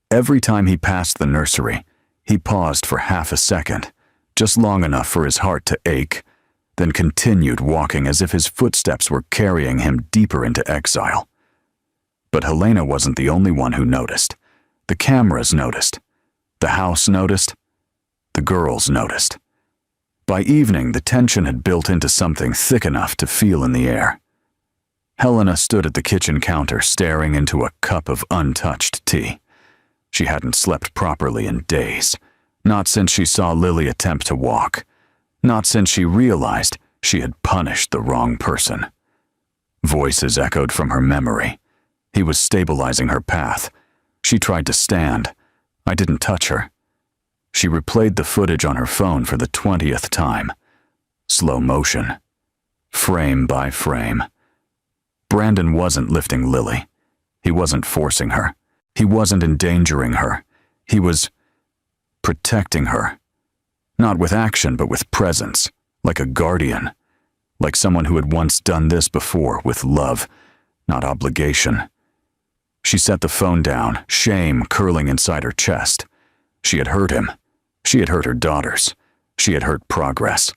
Every time he passed the nursery, he paused for half a second, just long enough for his heart to ache, then continued walking as if his footsteps were carrying him deeper into exile. But Helena wasn't the only one who noticed. The cameras noticed. The house noticed. The girls noticed. By evening, the tension had built into something thick enough to feel in the air. Helena stood at the kitchen counter, staring into a cup of untouched tea. She hadn't slept properly in days, not since she saw Lily attempt to walk, not since she realized she had punished the wrong person. Voices echoed from her memory. He was stabilizing her path. She tried to stand. I didn't touch her. She replayed the footage on her phone for the 20th time. Slow motion. Frame by frame. Brandon wasn't lifting Lily. He wasn't forcing her. He wasn't endangering her. He was protecting her. Not with action, but with presence, like a guardian, like someone who had once done this before, with love, not obligation. She set the phone down, shame curling inside her chest. She had hurt him. She had hurt her daughters. She had hurt progress.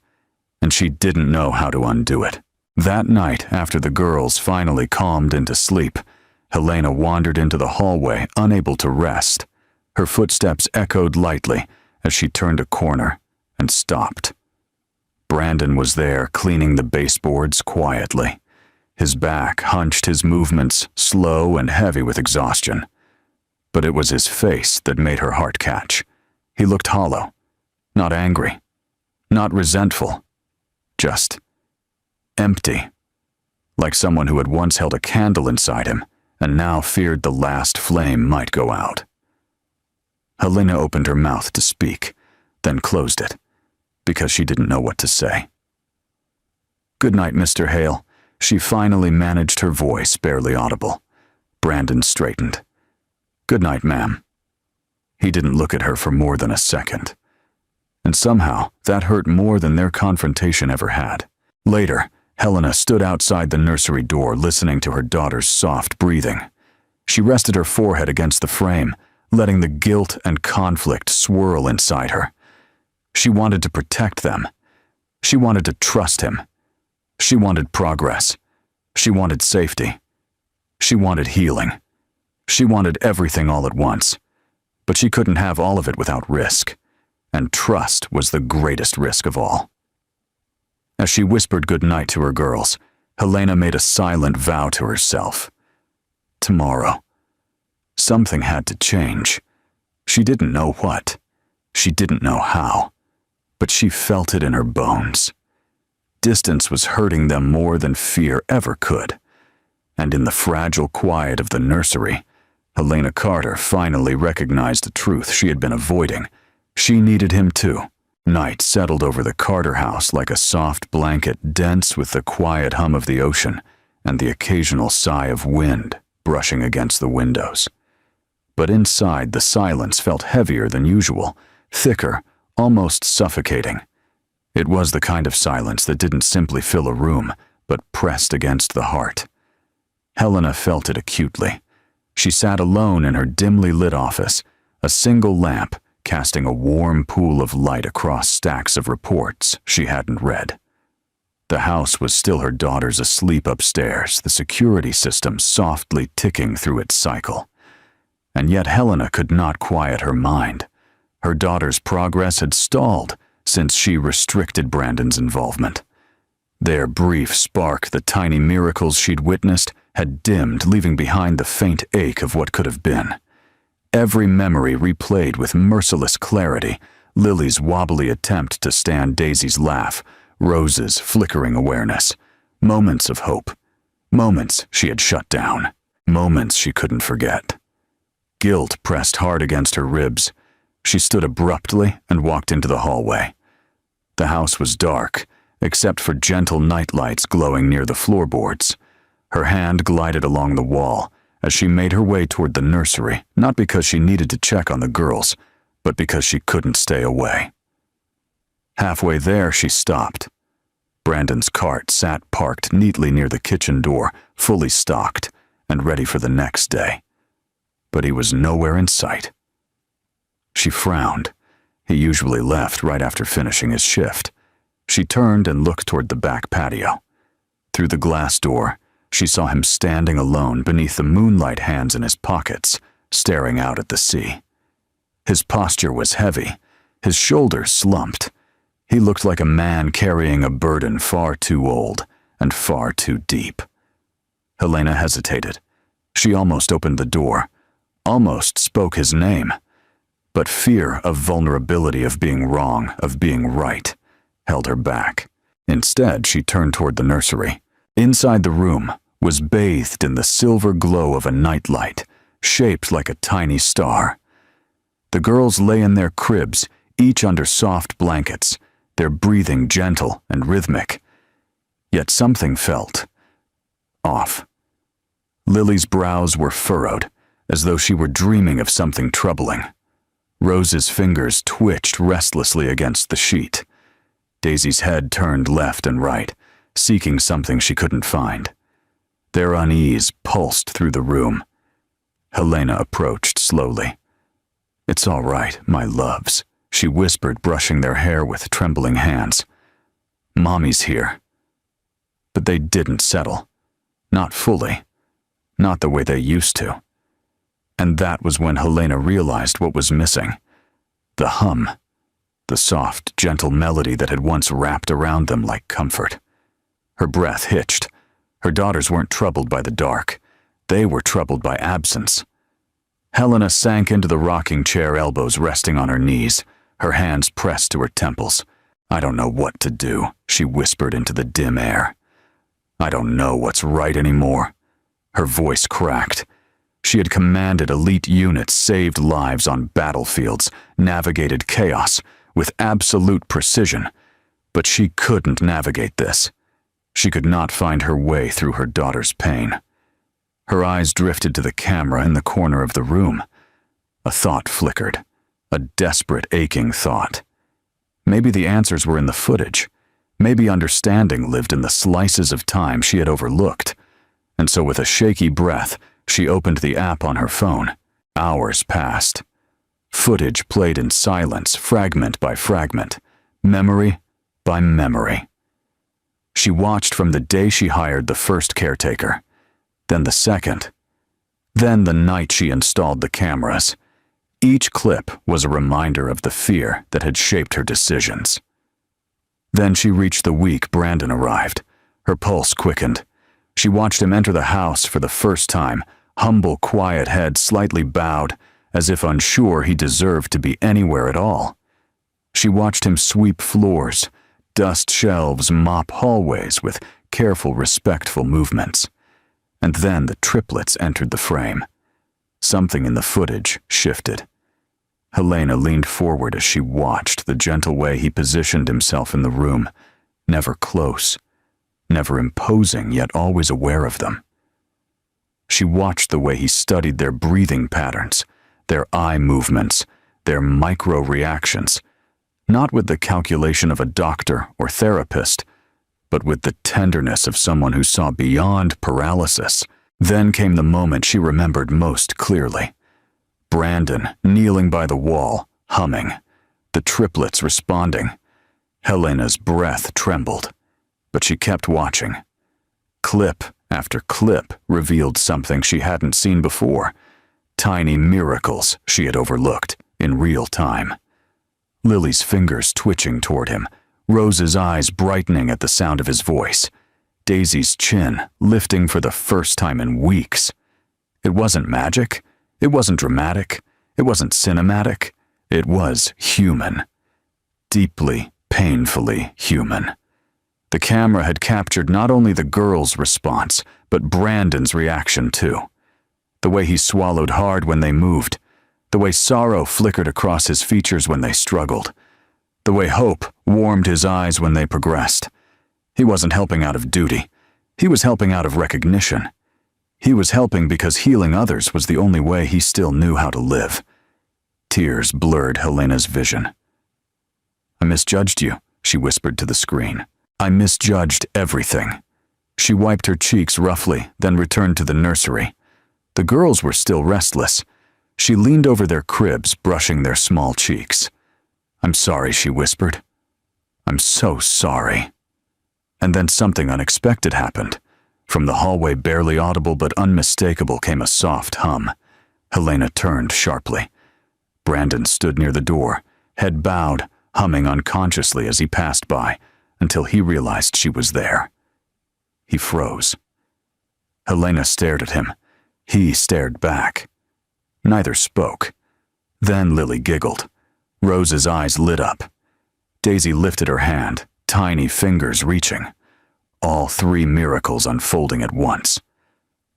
And she didn't know how to undo it. That night, after the girls finally calmed into sleep, Helena wandered into the hallway, unable to rest. Her footsteps echoed lightly as she turned a corner and stopped. Brandon was there, cleaning the baseboards quietly. His back hunched, his movements slow and heavy with exhaustion. But it was his face that made her heart catch. He looked hollow, not angry, not resentful, just empty, like someone who had once held a candle inside him and now feared the last flame might go out. Helena opened her mouth to speak, then closed it, because she didn't know what to say. "Good night, Mr. Hale." She finally managed her voice, barely audible. Brandon straightened. "Good night, ma'am." He didn't look at her for more than a second. And somehow, that hurt more than their confrontation ever had. Later, Helena stood outside the nursery door, listening to her daughter's soft breathing. She rested her forehead against the frame, letting the guilt and conflict swirl inside her. She wanted to protect them. She wanted to trust him. She wanted progress. She wanted safety. She wanted healing. She wanted everything all at once. But she couldn't have all of it without risk. And trust was the greatest risk of all. As she whispered goodnight to her girls, Helena made a silent vow to herself. Tomorrow. Something had to change. She didn't know what. She didn't know how. But she felt it in her bones. Distance was hurting them more than fear ever could. And in the fragile quiet of the nursery, Helena Carter finally recognized the truth she had been avoiding. She needed him too. Night settled over the Carter house like a soft blanket, dense with the quiet hum of the ocean and the occasional sigh of wind brushing against the windows. But inside, the silence felt heavier than usual, thicker, almost suffocating. It was the kind of silence that didn't simply fill a room, but pressed against the heart. Helena felt it acutely. She sat alone in her dimly lit office, a single lamp casting a warm pool of light across stacks of reports she hadn't read. The house was still her daughter's asleep upstairs, the security system softly ticking through its cycle. And yet Helena could not quiet her mind. Her daughter's progress had stalled since she restricted Brandon's involvement. Their brief spark, the tiny miracles she'd witnessed, had dimmed, leaving behind the faint ache of what could have been. Every memory replayed with merciless clarity, Lily's wobbly attempt to stand Daisy's laugh, Rose's flickering awareness, moments of hope, moments she had shut down, moments she couldn't forget. Guilt pressed hard against her ribs. She stood abruptly and walked into the hallway. The house was dark, except for gentle nightlights glowing near the floorboards. Her hand glided along the wall as she made her way toward the nursery, not because she needed to check on the girls, but because she couldn't stay away. Halfway there, she stopped. Brandon's cart sat parked neatly near the kitchen door, fully stocked and ready for the next day. But he was nowhere in sight. She frowned. He usually left right after finishing his shift. She turned and looked toward the back patio. Through the glass door, she saw him standing alone beneath the moonlight, hands in his pockets, staring out at the sea. His posture was heavy, his shoulders slumped. He looked like a man carrying a burden far too old and far too deep. Helena hesitated. She almost opened the door, almost spoke his name. But fear of vulnerability, of being wrong, of being right, held her back. Instead, she turned toward the nursery. Inside the room was bathed in the silver glow of a nightlight, shaped like a tiny star. The girls lay in their cribs, each under soft blankets, their breathing gentle and rhythmic. Yet something felt off. Lily's brows were furrowed, as though she were dreaming of something troubling. Rose's fingers twitched restlessly against the sheet. Daisy's head turned left and right, seeking something she couldn't find. Their unease pulsed through the room. Helena approached slowly. "It's all right, my loves," she whispered, brushing their hair with trembling hands. "Mommy's here." But they didn't settle. Not fully. not the way they used to. And that was when Helena realized what was missing. The hum. The soft, gentle melody that had once wrapped around them like comfort. Her breath hitched. Her daughters weren't troubled by the dark. They were troubled by absence. Helena sank into the rocking chair, elbows resting on her knees, her hands pressed to her temples. "I don't know what to do," she whispered into the dim air. "I don't know what's right anymore." Her voice cracked. She had commanded elite units, saved lives on battlefields, navigated chaos with absolute precision, but she couldn't navigate this. She could not find her way through her daughter's pain. Her eyes drifted to the camera in the corner of the room. A thought flickered, a desperate, aching thought. Maybe the answers were in the footage. Maybe understanding lived in the slices of time she had overlooked. And so with a shaky breath, she opened the app on her phone. Hours passed. Footage played in silence, fragment by fragment, memory by memory. She watched from the day she hired the first caretaker, then the second, then the night she installed the cameras. Each clip was a reminder of the fear that had shaped her decisions. Then she reached the week Brandon arrived. Her pulse quickened. She watched him enter the house for the first time, humble, quiet head slightly bowed, as if unsure he deserved to be anywhere at all. She watched him sweep floors, dust shelves, mop hallways with careful, respectful movements. And then the triplets entered the frame. Something in the footage shifted. Helena leaned forward as she watched the gentle way he positioned himself in the room, never close, never imposing, yet always aware of them. She watched the way he studied their breathing patterns, their eye movements, their micro-reactions, not with the calculation of a doctor or therapist, but with the tenderness of someone who saw beyond paralysis. Then came the moment she remembered most clearly. Brandon kneeling by the wall, humming, the triplets responding. Helena's breath trembled, but she kept watching. Clip after clip revealed something she hadn't seen before, tiny miracles she had overlooked in real time. Lily's fingers twitching toward him, Rose's eyes brightening at the sound of his voice, Daisy's chin lifting for the first time in weeks. It wasn't magic, it wasn't dramatic, it wasn't cinematic, it was human. Deeply, painfully human. The camera had captured not only the girl's response, but Brandon's reaction too. The way he swallowed hard when they moved, the way sorrow flickered across his features when they struggled, the way hope warmed his eyes when they progressed. He wasn't helping out of duty. He was helping out of recognition. He was helping because healing others was the only way he still knew how to live. Tears blurred Helena's vision. "I misjudged you," she whispered to the screen. "I misjudged everything." She wiped her cheeks roughly, then returned to the nursery. The girls were still restless. She leaned over their cribs, brushing their small cheeks. "I'm sorry," she whispered. "I'm so sorry." And then something unexpected happened. From the hallway, barely audible but unmistakable, came a soft hum. Helena turned sharply. Brandon stood near the door, head bowed, humming unconsciously as he passed by, until he realized she was there. He froze. Helena stared at him. He stared back. Neither spoke. Then Lily giggled. Rose's eyes lit up. Daisy lifted her hand, tiny fingers reaching. All three miracles unfolding at once.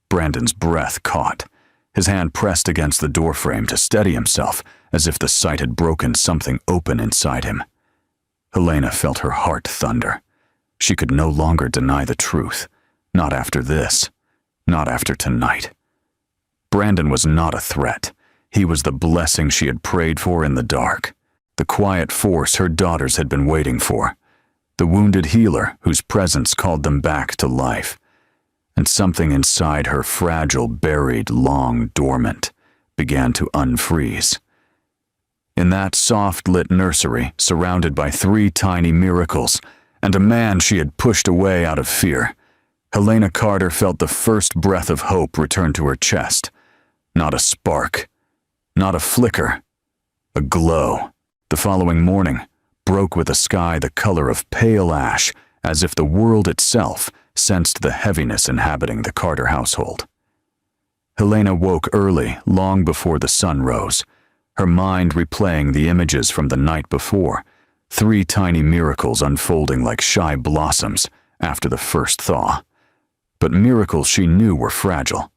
Brandon's breath caught. His hand pressed against the doorframe to steady himself, as if the sight had broken something open inside him. Helena felt her heart thunder. She could no longer deny the truth. Not after this. Not after tonight. Brandon was not a threat. He was the blessing she had prayed for in the dark. The quiet force her daughters had been waiting for. The wounded healer whose presence called them back to life. And something inside her, fragile, buried, long dormant, began to unfreeze. In that soft-lit nursery, surrounded by three tiny miracles, and a man she had pushed away out of fear, Helena Carter felt the first breath of hope return to her chest. Not a spark, not a flicker, a glow. The following morning broke with a sky the color of pale ash, as if the world itself sensed the heaviness inhabiting the Carter household. Helena woke early, long before the sun rose, her mind replaying the images from the night before, 3 tiny miracles unfolding like shy blossoms after the first thaw. But miracles she knew were fragile,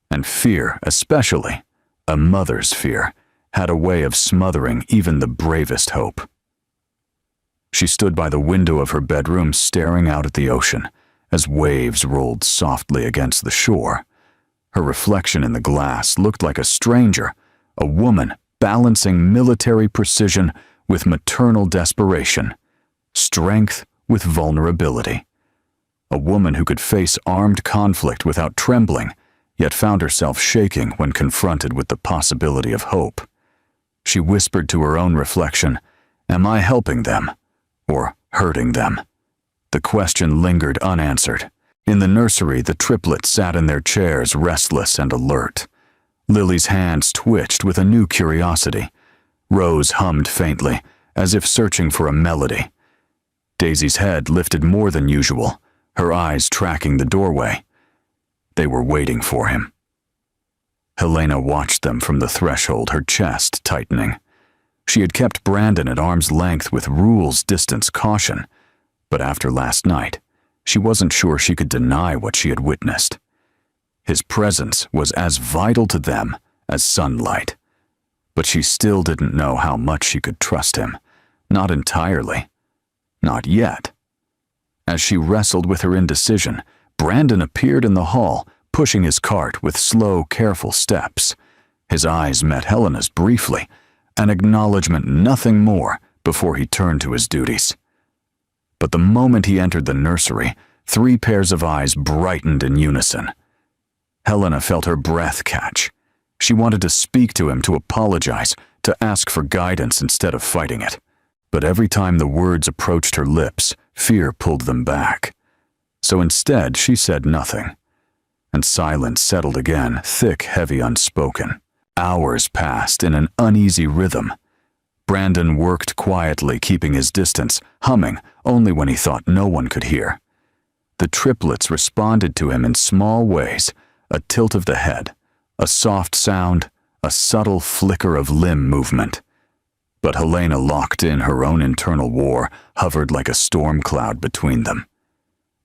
and fear, especially a mother's fear, had a way of smothering even the bravest hope. She stood by the window of her bedroom staring out at the ocean as waves rolled softly against the shore. Her reflection in the glass looked like a stranger, a woman balancing military precision with maternal desperation, strength with vulnerability. A woman who could face armed conflict without trembling, yet found herself shaking when confronted with the possibility of hope. She whispered to her own reflection, "Am I helping them or hurting them?" The question lingered unanswered. In the nursery, the triplets sat in their chairs, restless and alert. Lily's hands twitched with a new curiosity. Rose hummed faintly, as if searching for a melody. Daisy's head lifted more than usual, her eyes tracking the doorway. They were waiting for him. Helena watched them from the threshold, her chest tightening. She had kept Brandon at arm's length with rules-distance caution, but after last night, she wasn't sure she could deny what she had witnessed. His presence was as vital to them as sunlight, but she still didn't know how much she could trust him. Not entirely. Not yet. As she wrestled with her indecision, Brandon appeared in the hall, pushing his cart with slow, careful steps. His eyes met Helena's briefly, an acknowledgement, nothing more, before he turned to his duties. But the moment he entered the nursery, 3 pairs of eyes brightened in unison. Helena felt her breath catch. She wanted to speak to him, to apologize, to ask for guidance instead of fighting it. But every time the words approached her lips, fear pulled them back. So instead, she said nothing. And silence settled again, thick, heavy, unspoken. Hours passed in an uneasy rhythm. Brandon worked quietly, keeping his distance, humming only when he thought no one could hear. The triplets responded to him in small ways, a tilt of the head, a soft sound, a subtle flicker of limb movement. But Helena, locked in her own internal war, hovered like a storm cloud between them.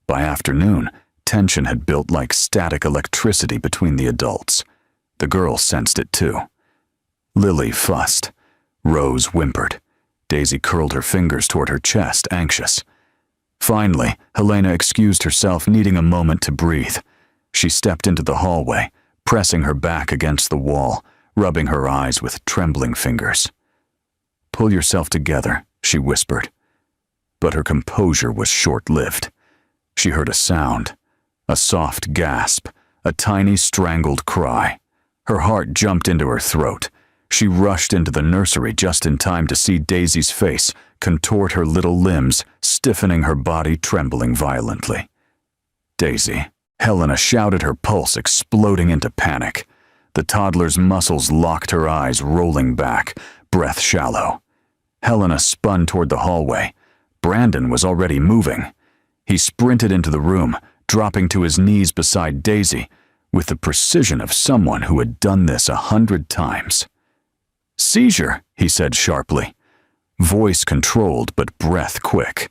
By afternoon, tension had built like static electricity between the adults. The girl sensed it too. Lily fussed. Rose whimpered. Daisy curled her fingers toward her chest, anxious. Finally, Helena excused herself, needing a moment to breathe. She stepped into the hallway, pressing her back against the wall, rubbing her eyes with trembling fingers. "Pull yourself together," she whispered. But her composure was short-lived. She heard a sound, a soft gasp, a tiny strangled cry. Her heart jumped into her throat. She rushed into the nursery just in time to see Daisy's face contort, her little limbs stiffening, her body trembling violently. "Daisy!" Helena shouted, her pulse exploding into panic. The toddler's muscles locked, her eyes rolling back, breath shallow. Helena spun toward the hallway. Brandon was already moving. He sprinted into the room, dropping to his knees beside Daisy, with the precision of someone who had done this 100 times. "Seizure," he said sharply, voice controlled but breath quick.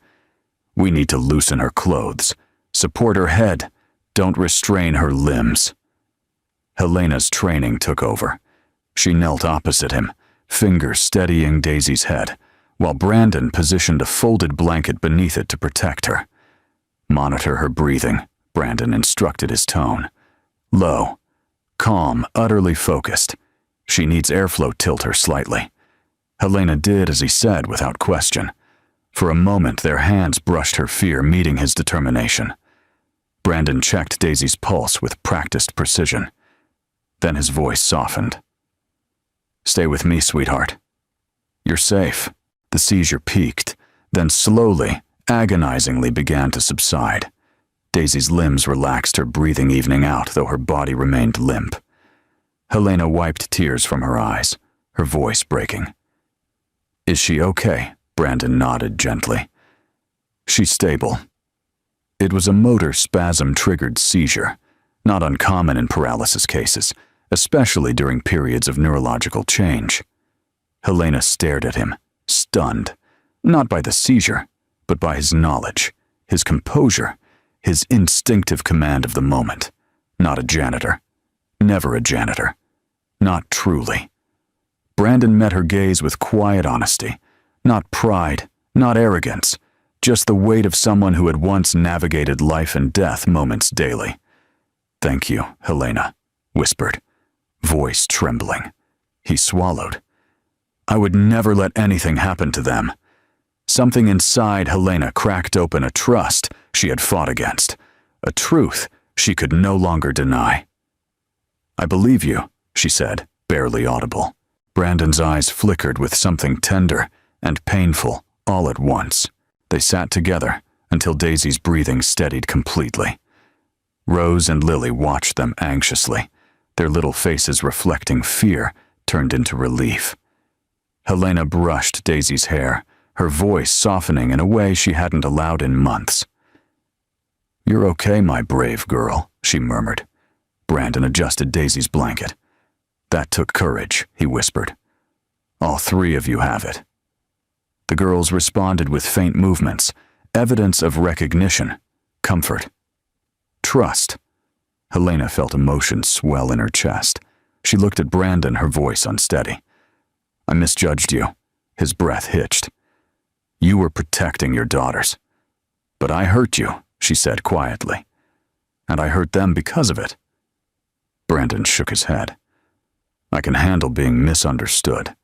"We need to loosen her clothes. Support her head. Don't restrain her limbs." Helena's training took over. She knelt opposite him, fingers steadying Daisy's head, while Brandon positioned a folded blanket beneath it to protect her. "Monitor her breathing," Brandon instructed, his tone. Low, calm, utterly focused. "She needs airflow. Tilt her slightly." Helena did as he said without question. For a moment, their hands brushed her fear, meeting his determination. Brandon checked Daisy's pulse with practiced precision. Then his voice softened. "Stay with me, sweetheart. You're safe." The seizure peaked, then slowly, agonizingly began to subside. Daisy's limbs relaxed, her breathing evening out, though her body remained limp. Helena wiped tears from her eyes, her voice breaking. "Is she okay?" Brandon nodded gently. "She's stable." It was a motor spasm-triggered seizure, not uncommon in paralysis cases, especially during periods of neurological change. Helena stared at him, stunned, not by the seizure, but by his knowledge, his composure, his instinctive command of the moment. Not a janitor. Never a janitor. Not truly. Brandon met her gaze with quiet honesty, not pride, not arrogance, just the weight of someone who had once navigated life and death moments daily. "Thank you, Helena," whispered, voice trembling. He swallowed. "I would never let anything happen to them." Something inside Helena cracked open a trust she had fought against, a truth she could no longer deny. "I believe you," she said, barely audible. Brandon's eyes flickered with something tender and painful all at once. They sat together until Daisy's breathing steadied completely. Rose and Lily watched them anxiously, their little faces reflecting fear turned into relief. Helena brushed Daisy's hair, her voice softening in a way she hadn't allowed in months. "You're okay, my brave girl," she murmured. Brandon adjusted Daisy's blanket. "That took courage," he whispered. "All three of you have it." The girls responded with faint movements, evidence of recognition, comfort, trust. Helena felt emotion swell in her chest. She looked at Brandon, her voice unsteady. "I misjudged you." His breath hitched. "You were protecting your daughters. But I hurt you," she said quietly. "And I hurt them because of it." Brandon shook his head. "I can handle being misunderstood.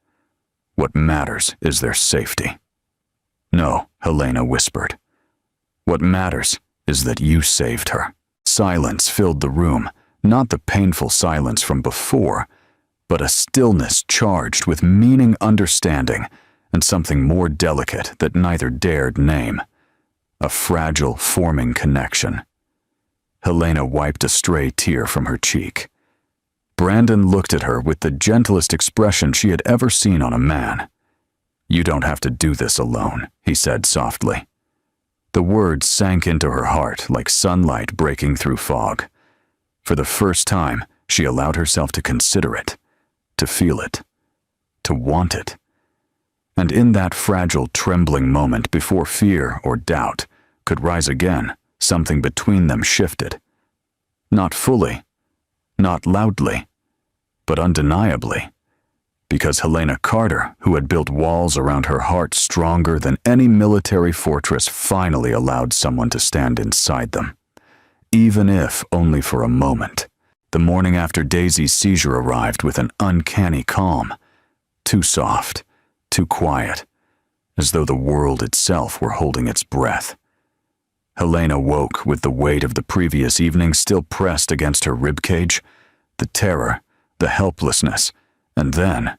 What matters is their safety." "No," Helena whispered. "What matters is that you saved her." Silence filled the room, not the painful silence from before, but a stillness charged with meaning, understanding, and something more delicate that neither dared name. A fragile, forming connection. Helena wiped a stray tear from her cheek. Brandon looked at her with the gentlest expression she had ever seen on a man. "You don't have to do this alone," he said softly. The words sank into her heart like sunlight breaking through fog. For the first time, she allowed herself to consider it, to feel it, to want it. And in that fragile, trembling moment before fear or doubt could rise again, something between them shifted. Not fully, not loudly, but undeniably. Because Helena Carter, who had built walls around her heart stronger than any military fortress, finally allowed someone to stand inside them. Even if only for a moment. The morning after Daisy's seizure arrived with an uncanny calm. Too soft, too quiet, as though the world itself were holding its breath. Helena woke with the weight of the previous evening still pressed against her ribcage, the terror, the helplessness, and then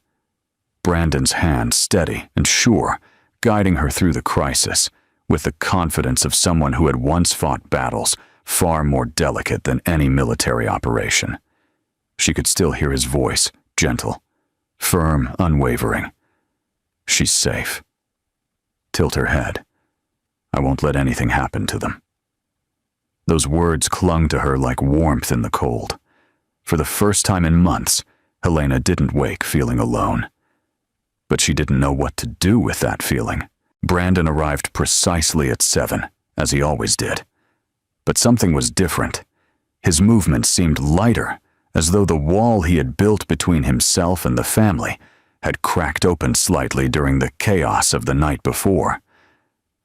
Brandon's hand steady and sure, guiding her through the crisis, with the confidence of someone who had once fought battles far more delicate than any military operation. She could still hear his voice, gentle, firm, unwavering. "She's safe. Tilt her head. I won't let anything happen to them." Those words clung to her like warmth in the cold. For the first time in months, Helena didn't wake feeling alone. But she didn't know what to do with that feeling. Brandon arrived precisely at 7, as he always did. But something was different. His movement seemed lighter, as though the wall he had built between himself and the family had cracked open slightly during the chaos of the night before.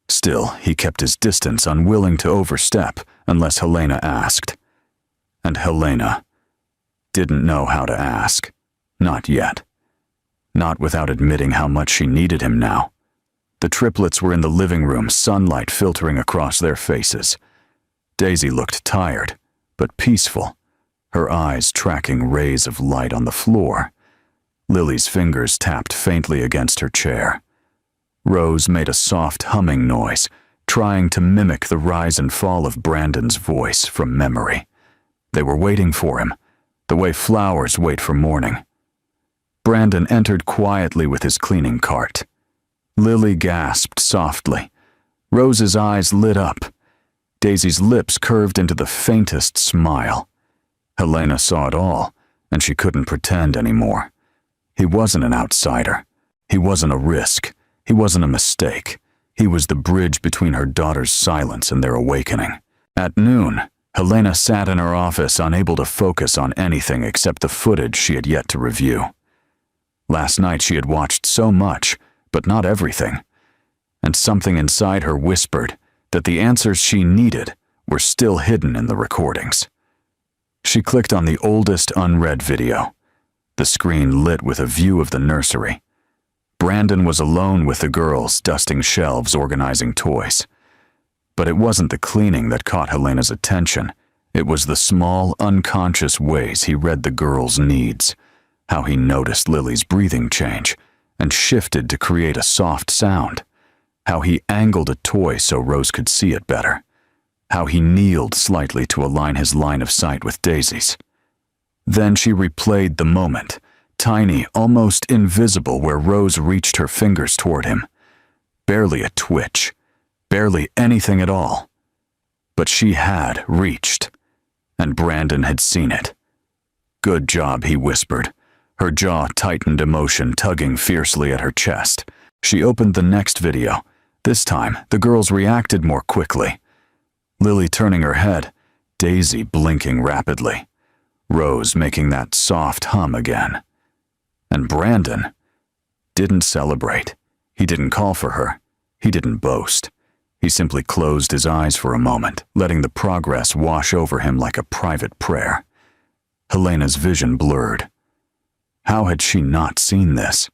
Still, he kept his distance, unwilling to overstep unless Helena asked. And Helena didn't know how to ask. Not yet. Not without admitting how much she needed him now. The triplets were in the living room, sunlight filtering across their faces. Daisy looked tired, but peaceful, her eyes tracking rays of light on the floor. Lily's fingers tapped faintly against her chair. Rose made a soft humming noise, trying to mimic the rise and fall of Brandon's voice from memory. They were waiting for him, the way flowers wait for morning. Brandon entered quietly with his cleaning cart. Lily gasped softly. Rose's eyes lit up. Daisy's lips curved into the faintest smile. Helena saw it all, and she couldn't pretend anymore. He wasn't an outsider. He wasn't a risk. He wasn't a mistake. He was the bridge between her daughter's silence and their awakening. At noon, Helena sat in her office, unable to focus on anything except the footage she had yet to review. Last night she had watched so much, but not everything, and something inside her whispered that the answers she needed were still hidden in the recordings. She clicked on the oldest unread video. The screen lit with a view of the nursery. Brandon was alone with the girls, dusting shelves, organizing toys. But it wasn't the cleaning that caught Helena's attention. It was the small, unconscious ways he read the girls' needs. How he noticed Lily's breathing change and shifted to create a soft sound. How he angled a toy so Rose could see it better. How he kneeled slightly to align his line of sight with Daisy's. Then she replayed the moment, tiny, almost invisible, where Rose reached her fingers toward him. Barely a twitch, barely anything at all. But she had reached, and Brandon had seen it. "Good job," he whispered. Her jaw tightened, emotion tugging fiercely at her chest. She opened the next video. This time, the girls reacted more quickly. Lily turning her head, Daisy blinking rapidly, Rose making that soft hum again. And Brandon didn't celebrate. He didn't call for her. He didn't boast. He simply closed his eyes for a moment, letting the progress wash over him like a private prayer. Helena's vision blurred. How had she not seen this?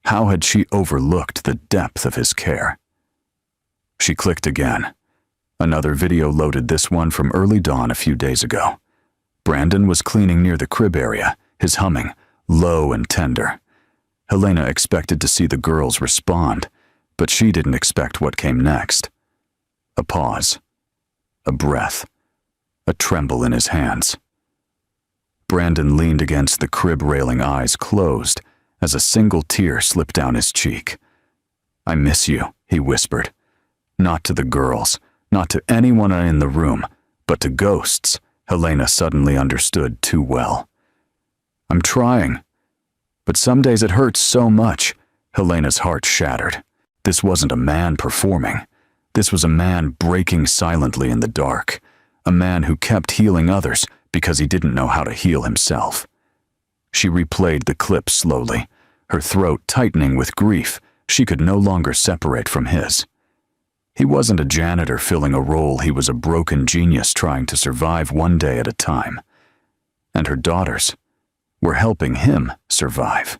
How had she overlooked the depth of his care? She clicked again. Another video loaded, this one from early dawn a few days ago. Brandon was cleaning near the crib area, his humming, low and tender. Helena expected to see the girls respond, but she didn't expect what came next. A pause, a breath, a tremble in his hands. Brandon leaned against the crib railing, eyes closed, as a single tear slipped down his cheek. "I miss you," he whispered. Not to the girls, not to anyone in the room, but to ghosts. Helena suddenly understood too well. "I'm trying. But some days it hurts so much." Helena's heart shattered. This wasn't a man performing. This was a man breaking silently in the dark. A man who kept healing others because he didn't know how to heal himself. She replayed the clip slowly, her throat tightening with grief she could no longer separate from his. He wasn't a janitor filling a role. He was a broken genius trying to survive one day at a time. And her daughters were helping him survive.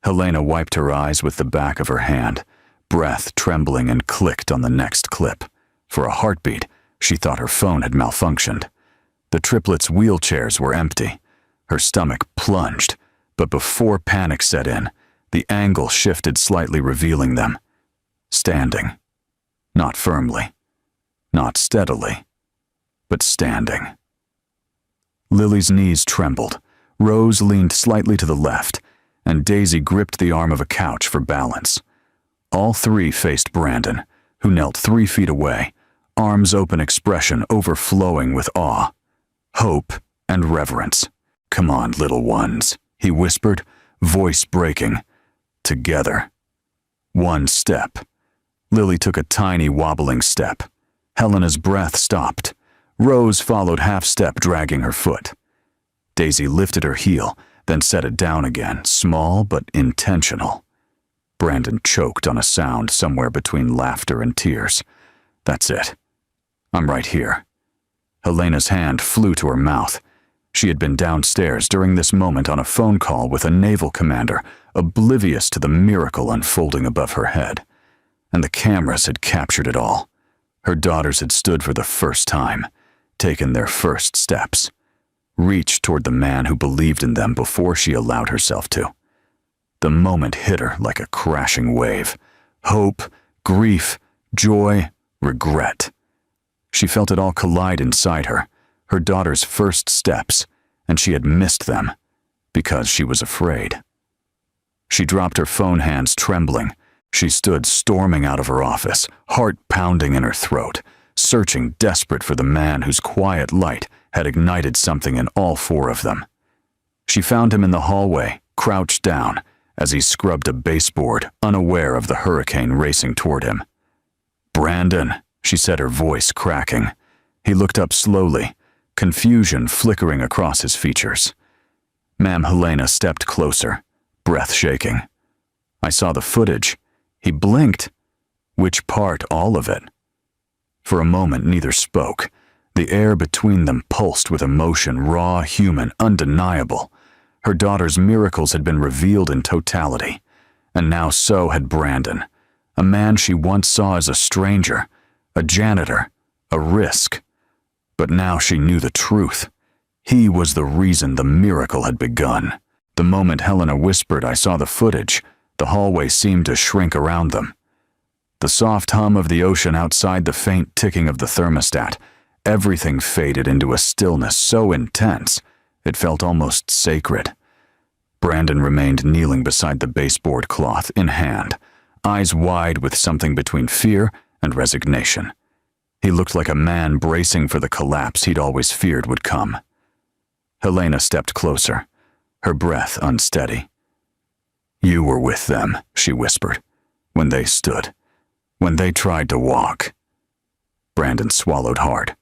Helena wiped her eyes with the back of her hand, breath trembling, and clicked on the next clip. For a heartbeat, she thought her phone had malfunctioned. The triplets' wheelchairs were empty. Her stomach plunged, but before panic set in, the angle shifted slightly, revealing them. Standing. Not firmly. Not steadily. But standing. Lily's knees trembled. Rose leaned slightly to the left, and Daisy gripped the arm of a couch for balance. All three faced Brandon, who knelt 3 feet away, arms open, expression overflowing with awe, hope, and reverence. "Come on, little ones," he whispered, voice breaking. "Together. 1 step." Lily took a tiny wobbling step. Helena's breath stopped. Rose followed half-step, dragging her foot. Daisy lifted her heel, then set it down again, small but intentional. Brandon choked on a sound somewhere between laughter and tears. "That's it. I'm right here." Helena's hand flew to her mouth. She had been downstairs during this moment on a phone call with a naval commander, oblivious to the miracle unfolding above her head. And the cameras had captured it all. Her daughters had stood for the first time, taken their first steps, reached toward the man who believed in them before she allowed herself to. The moment hit her like a crashing wave. Hope, grief, joy, regret. She felt it all collide inside her, her daughter's first steps, and she had missed them because she was afraid. She dropped her phone, hands trembling. She stood storming out of her office, heart pounding in her throat, searching desperate for the man whose quiet light had ignited something in all four of them. She found him in the hallway, crouched down, as he scrubbed a baseboard, unaware of the hurricane racing toward him. "Brandon," she said, her voice cracking. He looked up slowly, confusion flickering across his features. Ma'am Helena stepped closer, breath shaking. "I saw the footage." He blinked. "Which part? All of it?" For a moment, neither spoke. The air between them pulsed with emotion, raw, human, undeniable. Her daughter's miracles had been revealed in totality, and now so had Brandon, a man she once saw as a stranger, a janitor, a risk. But now she knew the truth. He was the reason the miracle had begun. The moment Helena whispered, "I saw the footage," the hallway seemed to shrink around them. The soft hum of the ocean outside, the faint ticking of the thermostat, everything faded into a stillness so intense it felt almost sacred. Brandon remained kneeling beside the baseboard, cloth in hand, eyes wide with something between fear and resignation. He looked like a man bracing for the collapse he'd always feared would come. Helena stepped closer, her breath unsteady. "You were with them," she whispered, "when they stood, when they tried to walk." Brandon swallowed hard.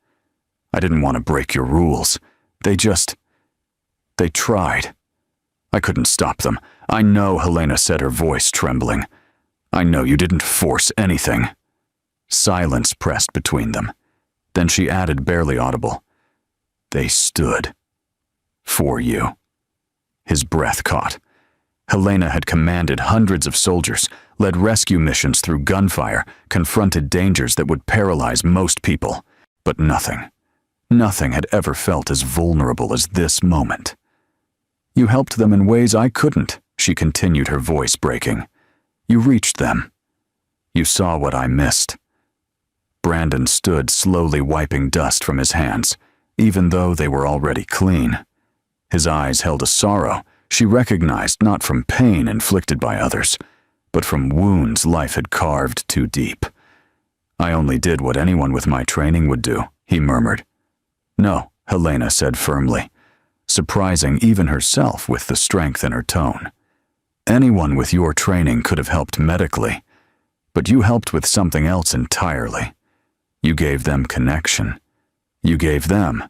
"I didn't want to break your rules. They tried. I couldn't stop them. I know," Helena said, her voice trembling. "I know you didn't force anything." Silence pressed between them. Then she added, barely audible, "They stood. For you." His breath caught. Helena had commanded hundreds of soldiers, led rescue missions through gunfire, confronted dangers that would paralyze most people. But nothing had ever felt as vulnerable as this moment. "You helped them in ways I couldn't," she continued, her voice breaking. "You reached them. You saw what I missed." Brandon stood, slowly wiping dust from his hands, even though they were already clean. His eyes held a sorrow she recognized not from pain inflicted by others, but from wounds life had carved too deep. "I only did what anyone with my training would do," he murmured. "No," Helena said firmly, surprising even herself with the strength in her tone. "Anyone with your training could have helped medically, but you helped with something else entirely. You gave them connection. You gave them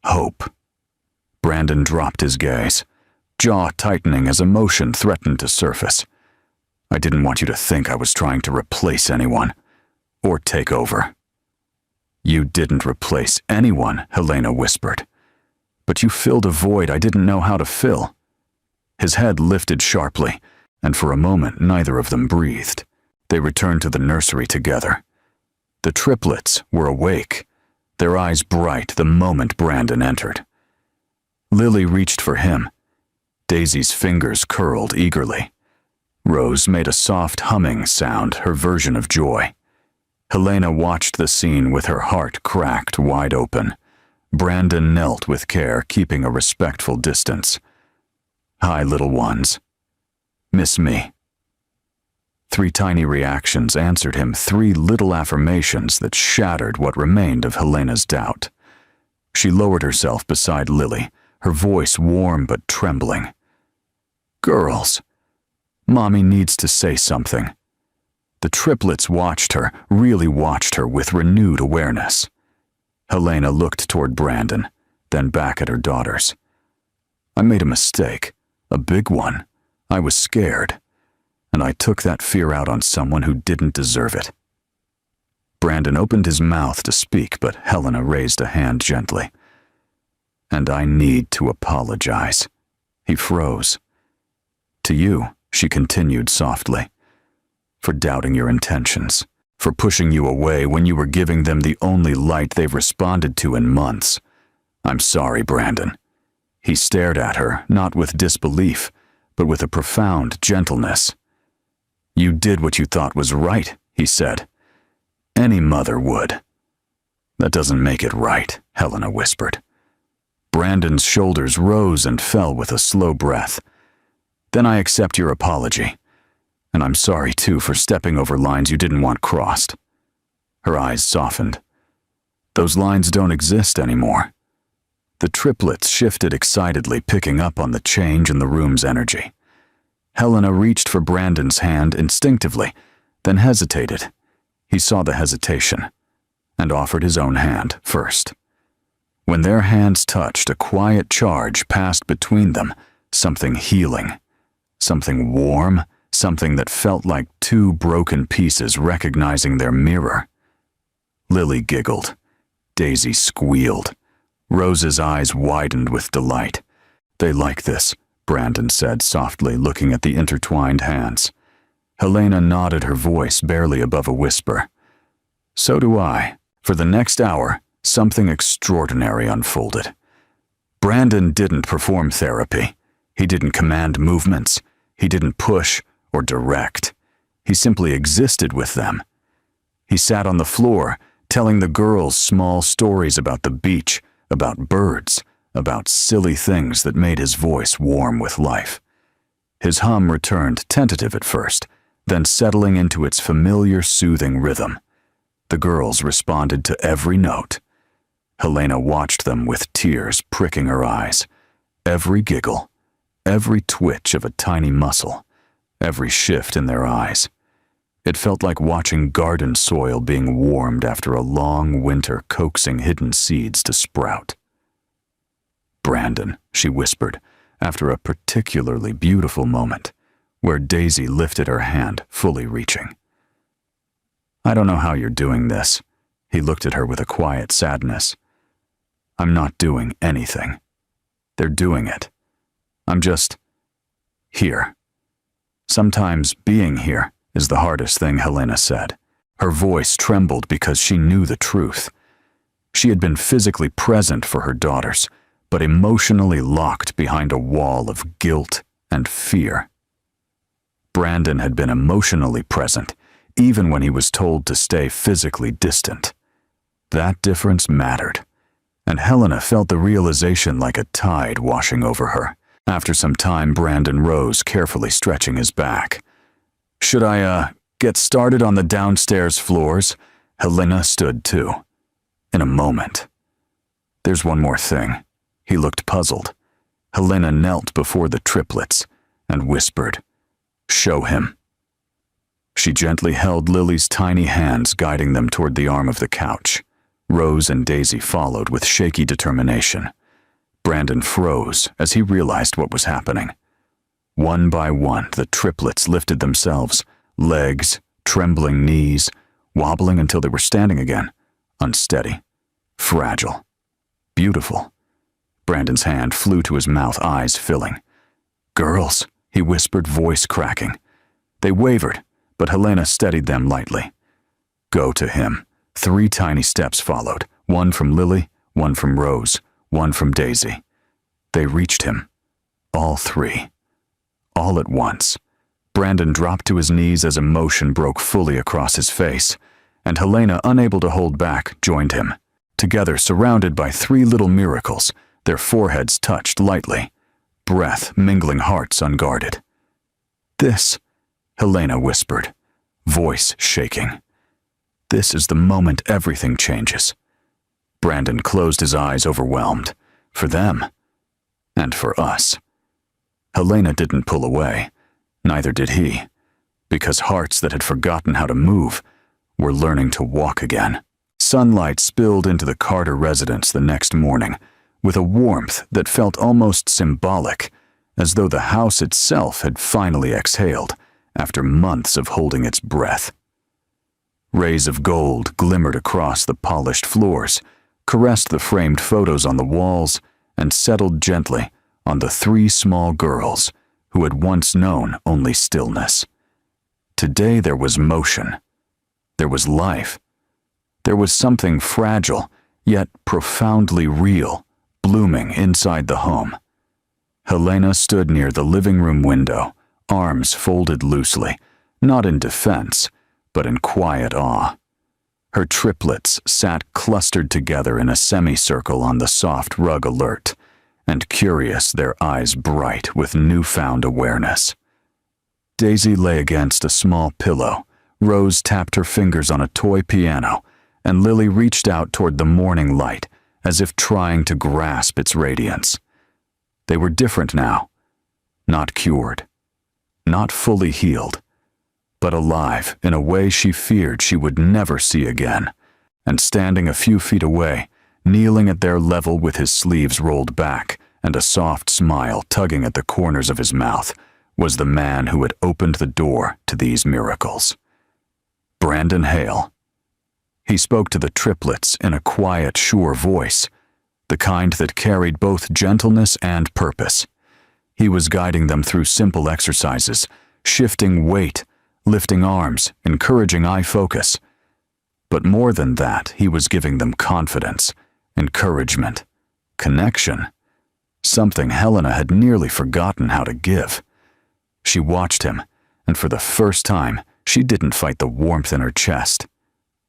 hope." Brandon dropped his gaze, jaw tightening as emotion threatened to surface. "I didn't want you to think I was trying to replace anyone, or take over." "You didn't replace anyone," Helena whispered. "But you filled a void I didn't know how to fill." His head lifted sharply, and for a moment neither of them breathed. They returned to the nursery together. The triplets were awake, their eyes bright the moment Brandon entered. Lily reached for him. Daisy's fingers curled eagerly. Rose made a soft humming sound, her version of joy. Helena watched the scene with her heart cracked wide open. Brandon knelt with care, keeping a respectful distance. "Hi, little ones. Miss me?" 3 tiny reactions answered him, 3 little affirmations that shattered what remained of Helena's doubt. She lowered herself beside Lily, her voice warm but trembling. "Girls, Mommy needs to say something." The triplets watched her, really watched her with renewed awareness. Helena looked toward Brandon, then back at her daughters. "I made a mistake, a big one. I was scared, and I took that fear out on someone who didn't deserve it." Brandon opened his mouth to speak, but Helena raised a hand gently. "And I need to apologize." He froze. "To you," she continued softly, "for doubting your intentions, for pushing you away when you were giving them the only light they've responded to in months. I'm sorry, Brandon." He stared at her, not with disbelief, but with a profound gentleness. "You did what you thought was right," he said. Any mother would. That doesn't make it right, Helena whispered. Brandon's shoulders rose and fell with a slow breath. Then I accept your apology. And I'm sorry, too, for stepping over lines you didn't want crossed. Her eyes softened. Those lines don't exist anymore. The triplets shifted excitedly, picking up on the change in the room's energy. Helena reached for Brandon's hand instinctively, then hesitated. He saw the hesitation, and offered his own hand first. When their hands touched, a quiet charge passed between them, something healing, something warm, something that felt like two broken pieces recognizing their mirror. Lily giggled. Daisy squealed. Rose's eyes widened with delight. They like this, Brandon said softly, looking at the intertwined hands. Helena nodded, her voice barely above a whisper. So do I. For the next hour, something extraordinary unfolded. Brandon didn't perform therapy. He didn't command movements. He didn't push or direct. He simply existed with them. He sat on the floor, telling the girls small stories about the beach, about birds, about silly things that made his voice warm with life. His hum returned, tentative at first, then settling into its familiar, soothing rhythm. The girls responded to every note. Helena watched them with tears pricking her eyes. Every giggle, every twitch of a tiny muscle, every shift in their eyes. It felt like watching garden soil being warmed after a long winter, coaxing hidden seeds to sprout. Brandon, she whispered, after a particularly beautiful moment, where Daisy lifted her hand, fully reaching. I don't know how you're doing this. He looked at her with a quiet sadness. I'm not doing anything. They're doing it. I'm just here. Sometimes being here is the hardest thing, Helena said. Her voice trembled because she knew the truth. She had been physically present for her daughters, but emotionally locked behind a wall of guilt and fear. Brandon had been emotionally present, even when he was told to stay physically distant. That difference mattered, and Helena felt the realization like a tide washing over her. After some time, Brandon rose, carefully stretching his back. Should I, get started on the downstairs floors? Helena stood too. In a moment. There's one more thing. He looked puzzled. Helena knelt before the triplets and whispered, Show him. She gently held Lily's tiny hands, guiding them toward the arm of the couch. Rose and Daisy followed with shaky determination. Brandon froze as he realized what was happening. One by one, the triplets lifted themselves, legs, trembling knees, wobbling until they were standing again, unsteady, fragile, beautiful. Brandon's hand flew to his mouth, eyes filling. Girls, he whispered, voice cracking. They wavered, but Helena steadied them lightly. Go to him. 3 tiny steps followed, one from Lily, one from Rose, one from Daisy. They reached him. All 3. All at once. Brandon dropped to his knees as emotion broke fully across his face, and Helena, unable to hold back, joined him. Together, surrounded by 3 little miracles, their foreheads touched lightly, breath mingling hearts unguarded. This, Helena whispered, voice shaking. This is the moment everything changes. Brandon closed his eyes, overwhelmed. For them. And for us. Helena didn't pull away. Neither did he. Because hearts that had forgotten how to move were learning to walk again. Sunlight spilled into the Carter residence the next morning, with a warmth that felt almost symbolic, as though the house itself had finally exhaled after months of holding its breath. Rays of gold glimmered across the polished floors, caressed the framed photos on the walls, and settled gently on the 3 small girls who had once known only stillness. Today there was motion. There was life. There was something fragile, yet profoundly real, blooming inside the home. Helena stood near the living room window, arms folded loosely, not in defense, but in quiet awe. Her triplets sat clustered together in a semicircle on the soft rug, alert and curious, their eyes bright with newfound awareness. Daisy lay against a small pillow. Rose tapped her fingers on a toy piano, and Lily reached out toward the morning light, as if trying to grasp its radiance. They were different now. Not cured. Not fully healed. But alive in a way she feared she would never see again. And standing a few feet away, kneeling at their level with his sleeves rolled back and a soft smile tugging at the corners of his mouth, was the man who had opened the door to these miracles. Brandon Hale. He spoke to the triplets in a quiet, sure voice, the kind that carried both gentleness and purpose. He was guiding them through simple exercises, shifting weight, lifting arms, encouraging eye focus. But more than that, he was giving them confidence, encouragement, connection, something Helena had nearly forgotten how to give. She watched him, and for the first time, she didn't fight the warmth in her chest.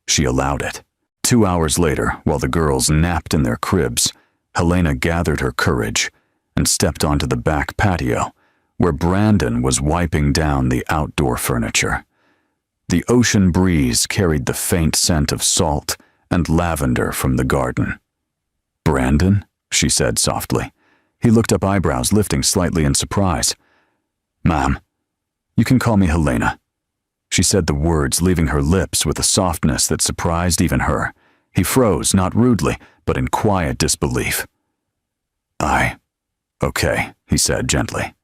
She allowed it. 2 hours later, while the girls napped in their cribs, Helena gathered her courage and stepped onto the back patio, where Brandon was wiping down the outdoor furniture. The ocean breeze carried the faint scent of salt and lavender from the garden. "Brandon?" she said softly. He looked up, eyebrows lifting slightly in surprise. "Ma'am, you can call me Helena." She said the words, leaving her lips with a softness that surprised even her. He froze, not rudely, but in quiet disbelief. Okay, he said gently.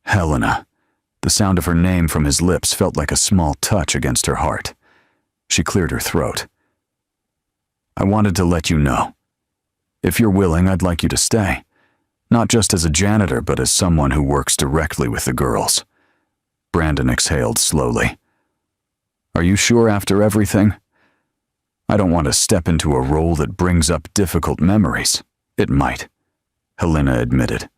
Helena. The sound of her name from his lips felt like a small touch against her heart. She cleared her throat. "I wanted to let you know. If you're willing, I'd like you to stay. Not just as a janitor, but as someone who works directly with the girls." Brandon exhaled slowly. "Are you sure after everything? I don't want to step into a role that brings up difficult memories." "It might," Helena admitted.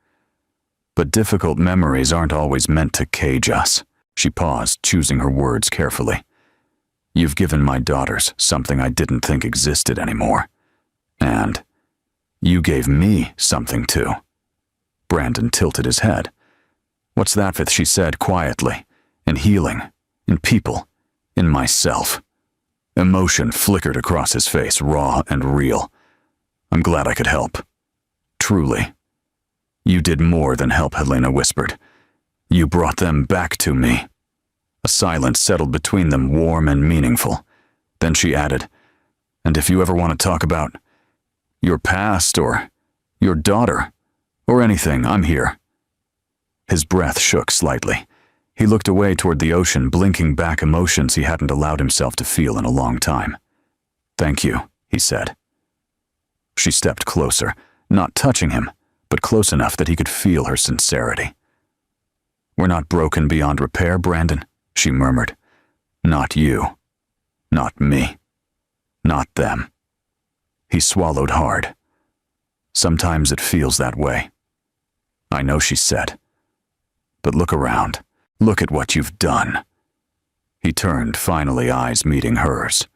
"But difficult memories aren't always meant to cage us." She paused, choosing her words carefully. "You've given my daughters something I didn't think existed anymore. And you gave me something too." Brandon tilted his head. "What's that?" she said quietly. "In healing, in people, in myself." Emotion flickered across his face, raw and real. "I'm glad I could help. Truly." "You did more than help," Helena whispered. "You brought them back to me." A silence settled between them, warm and meaningful. Then she added, "And if you ever want to talk about your past or your daughter or anything, I'm here." His breath shook slightly. He looked away toward the ocean, blinking back emotions he hadn't allowed himself to feel in a long time. "Thank you," he said. She stepped closer, not touching him, but close enough that he could feel her sincerity. "We're not broken beyond repair, Brandon," she murmured. "Not you. Not me. Not them." He swallowed hard. "Sometimes it feels that way." "I know," she said. "But look around. Look at what you've done." He turned, finally, eyes meeting hers.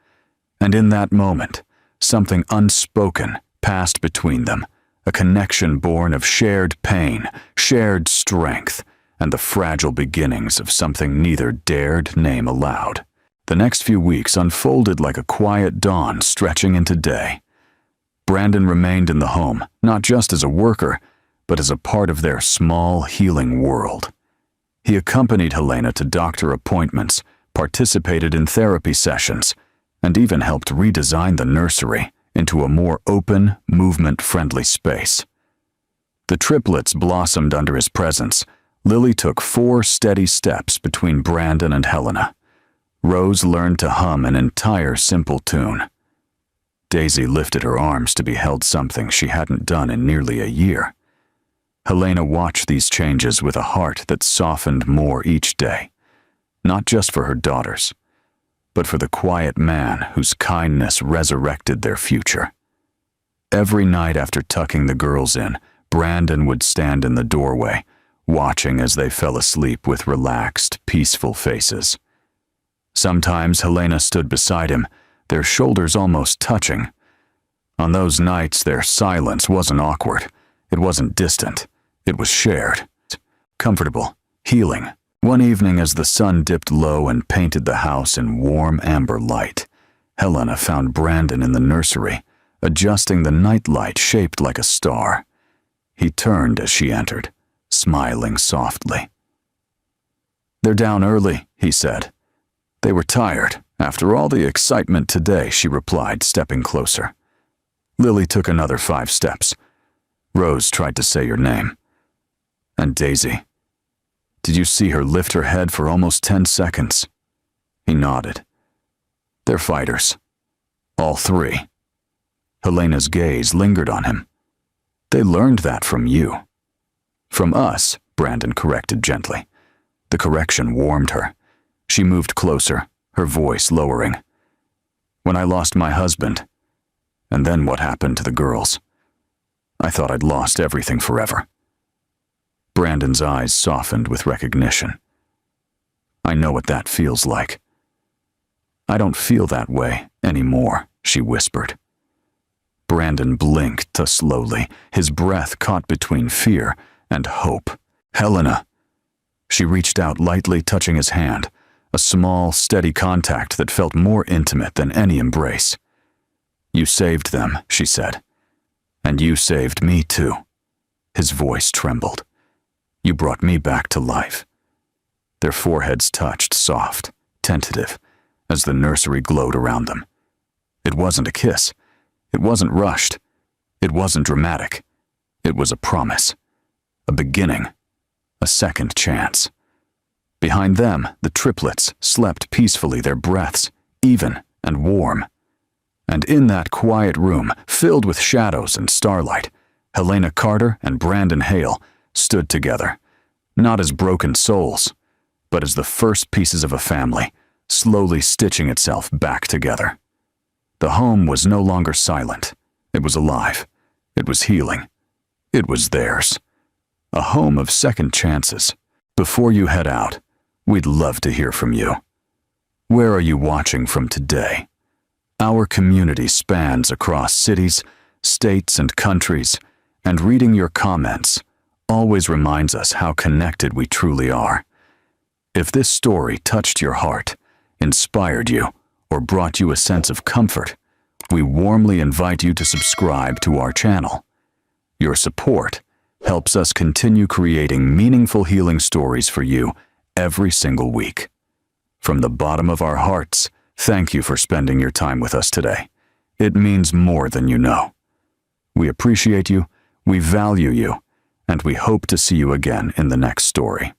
And in that moment, something unspoken passed between them, a connection born of shared pain, shared strength, and the fragile beginnings of something neither dared name aloud. The next few weeks unfolded like a quiet dawn stretching into day. Brandon remained in the home, not just as a worker, but as a part of their small, healing world. He accompanied Helena to doctor appointments, participated in therapy sessions, and even helped redesign the nursery into a more open, movement-friendly space. The triplets blossomed under his presence. Lily took 4 steady steps between Brandon and Helena. Rose learned to hum an entire simple tune. Daisy lifted her arms to be held, something she hadn't done in nearly a year. Helena watched these changes with a heart that softened more each day, not just for her daughters, but for the quiet man whose kindness resurrected their future. Every night after tucking the girls in, Brandon would stand in the doorway, watching as they fell asleep with relaxed, peaceful faces. Sometimes Helena stood beside him, their shoulders almost touching. On those nights, their silence wasn't awkward. It wasn't distant. It was shared. Comfortable. Healing. One evening, as the sun dipped low and painted the house in warm amber light, Helena found Brandon in the nursery, adjusting the nightlight shaped like a star. He turned as she entered, smiling softly. "They're down early," he said. "They were tired. After all the excitement today," she replied, stepping closer. Lily took another 5 steps. Rose tried to say your name. "And Daisy. Did you see her lift her head for almost 10 seconds?" He nodded. "They're fighters. All 3. Helena's gaze lingered on him. "They learned that from you." "From us," Brandon corrected gently. The correction warmed her. She moved closer, her voice lowering. "When I lost my husband, and then what happened to the girls, I thought I'd lost everything forever." Brandon's eyes softened with recognition. "I know what that feels like." "I don't feel that way anymore," she whispered. Brandon blinked slowly, his breath caught between fear and hope. "Helena." She reached out lightly, touching his hand, a small, steady contact that felt more intimate than any embrace. "You saved them," she said. "And you saved me too." His voice trembled. "You brought me back to life." Their foreheads touched, soft, tentative, as the nursery glowed around them. It wasn't a kiss. It wasn't rushed. It wasn't dramatic. It was a promise. A beginning. A second chance. Behind them, the triplets slept peacefully, their breaths even and warm. And in that quiet room, filled with shadows and starlight, Helena Carter and Brandon Hale stood together, not as broken souls, but as the first pieces of a family, slowly stitching itself back together. The home was no longer silent. It was alive. It was healing. It was theirs. A home of second chances. Before you head out, we'd love to hear from you. Where are you watching from today? Our community spans across cities, states, and countries, and reading your comments always reminds us how connected we truly are. If this story touched your heart, inspired you, or brought you a sense of comfort, we warmly invite you to subscribe to our channel. Your support helps us continue creating meaningful healing stories for you every single week. From the bottom of our hearts, thank you for spending your time with us today. It means more than you know. We appreciate you, we value you, and we hope to see you again in the next story.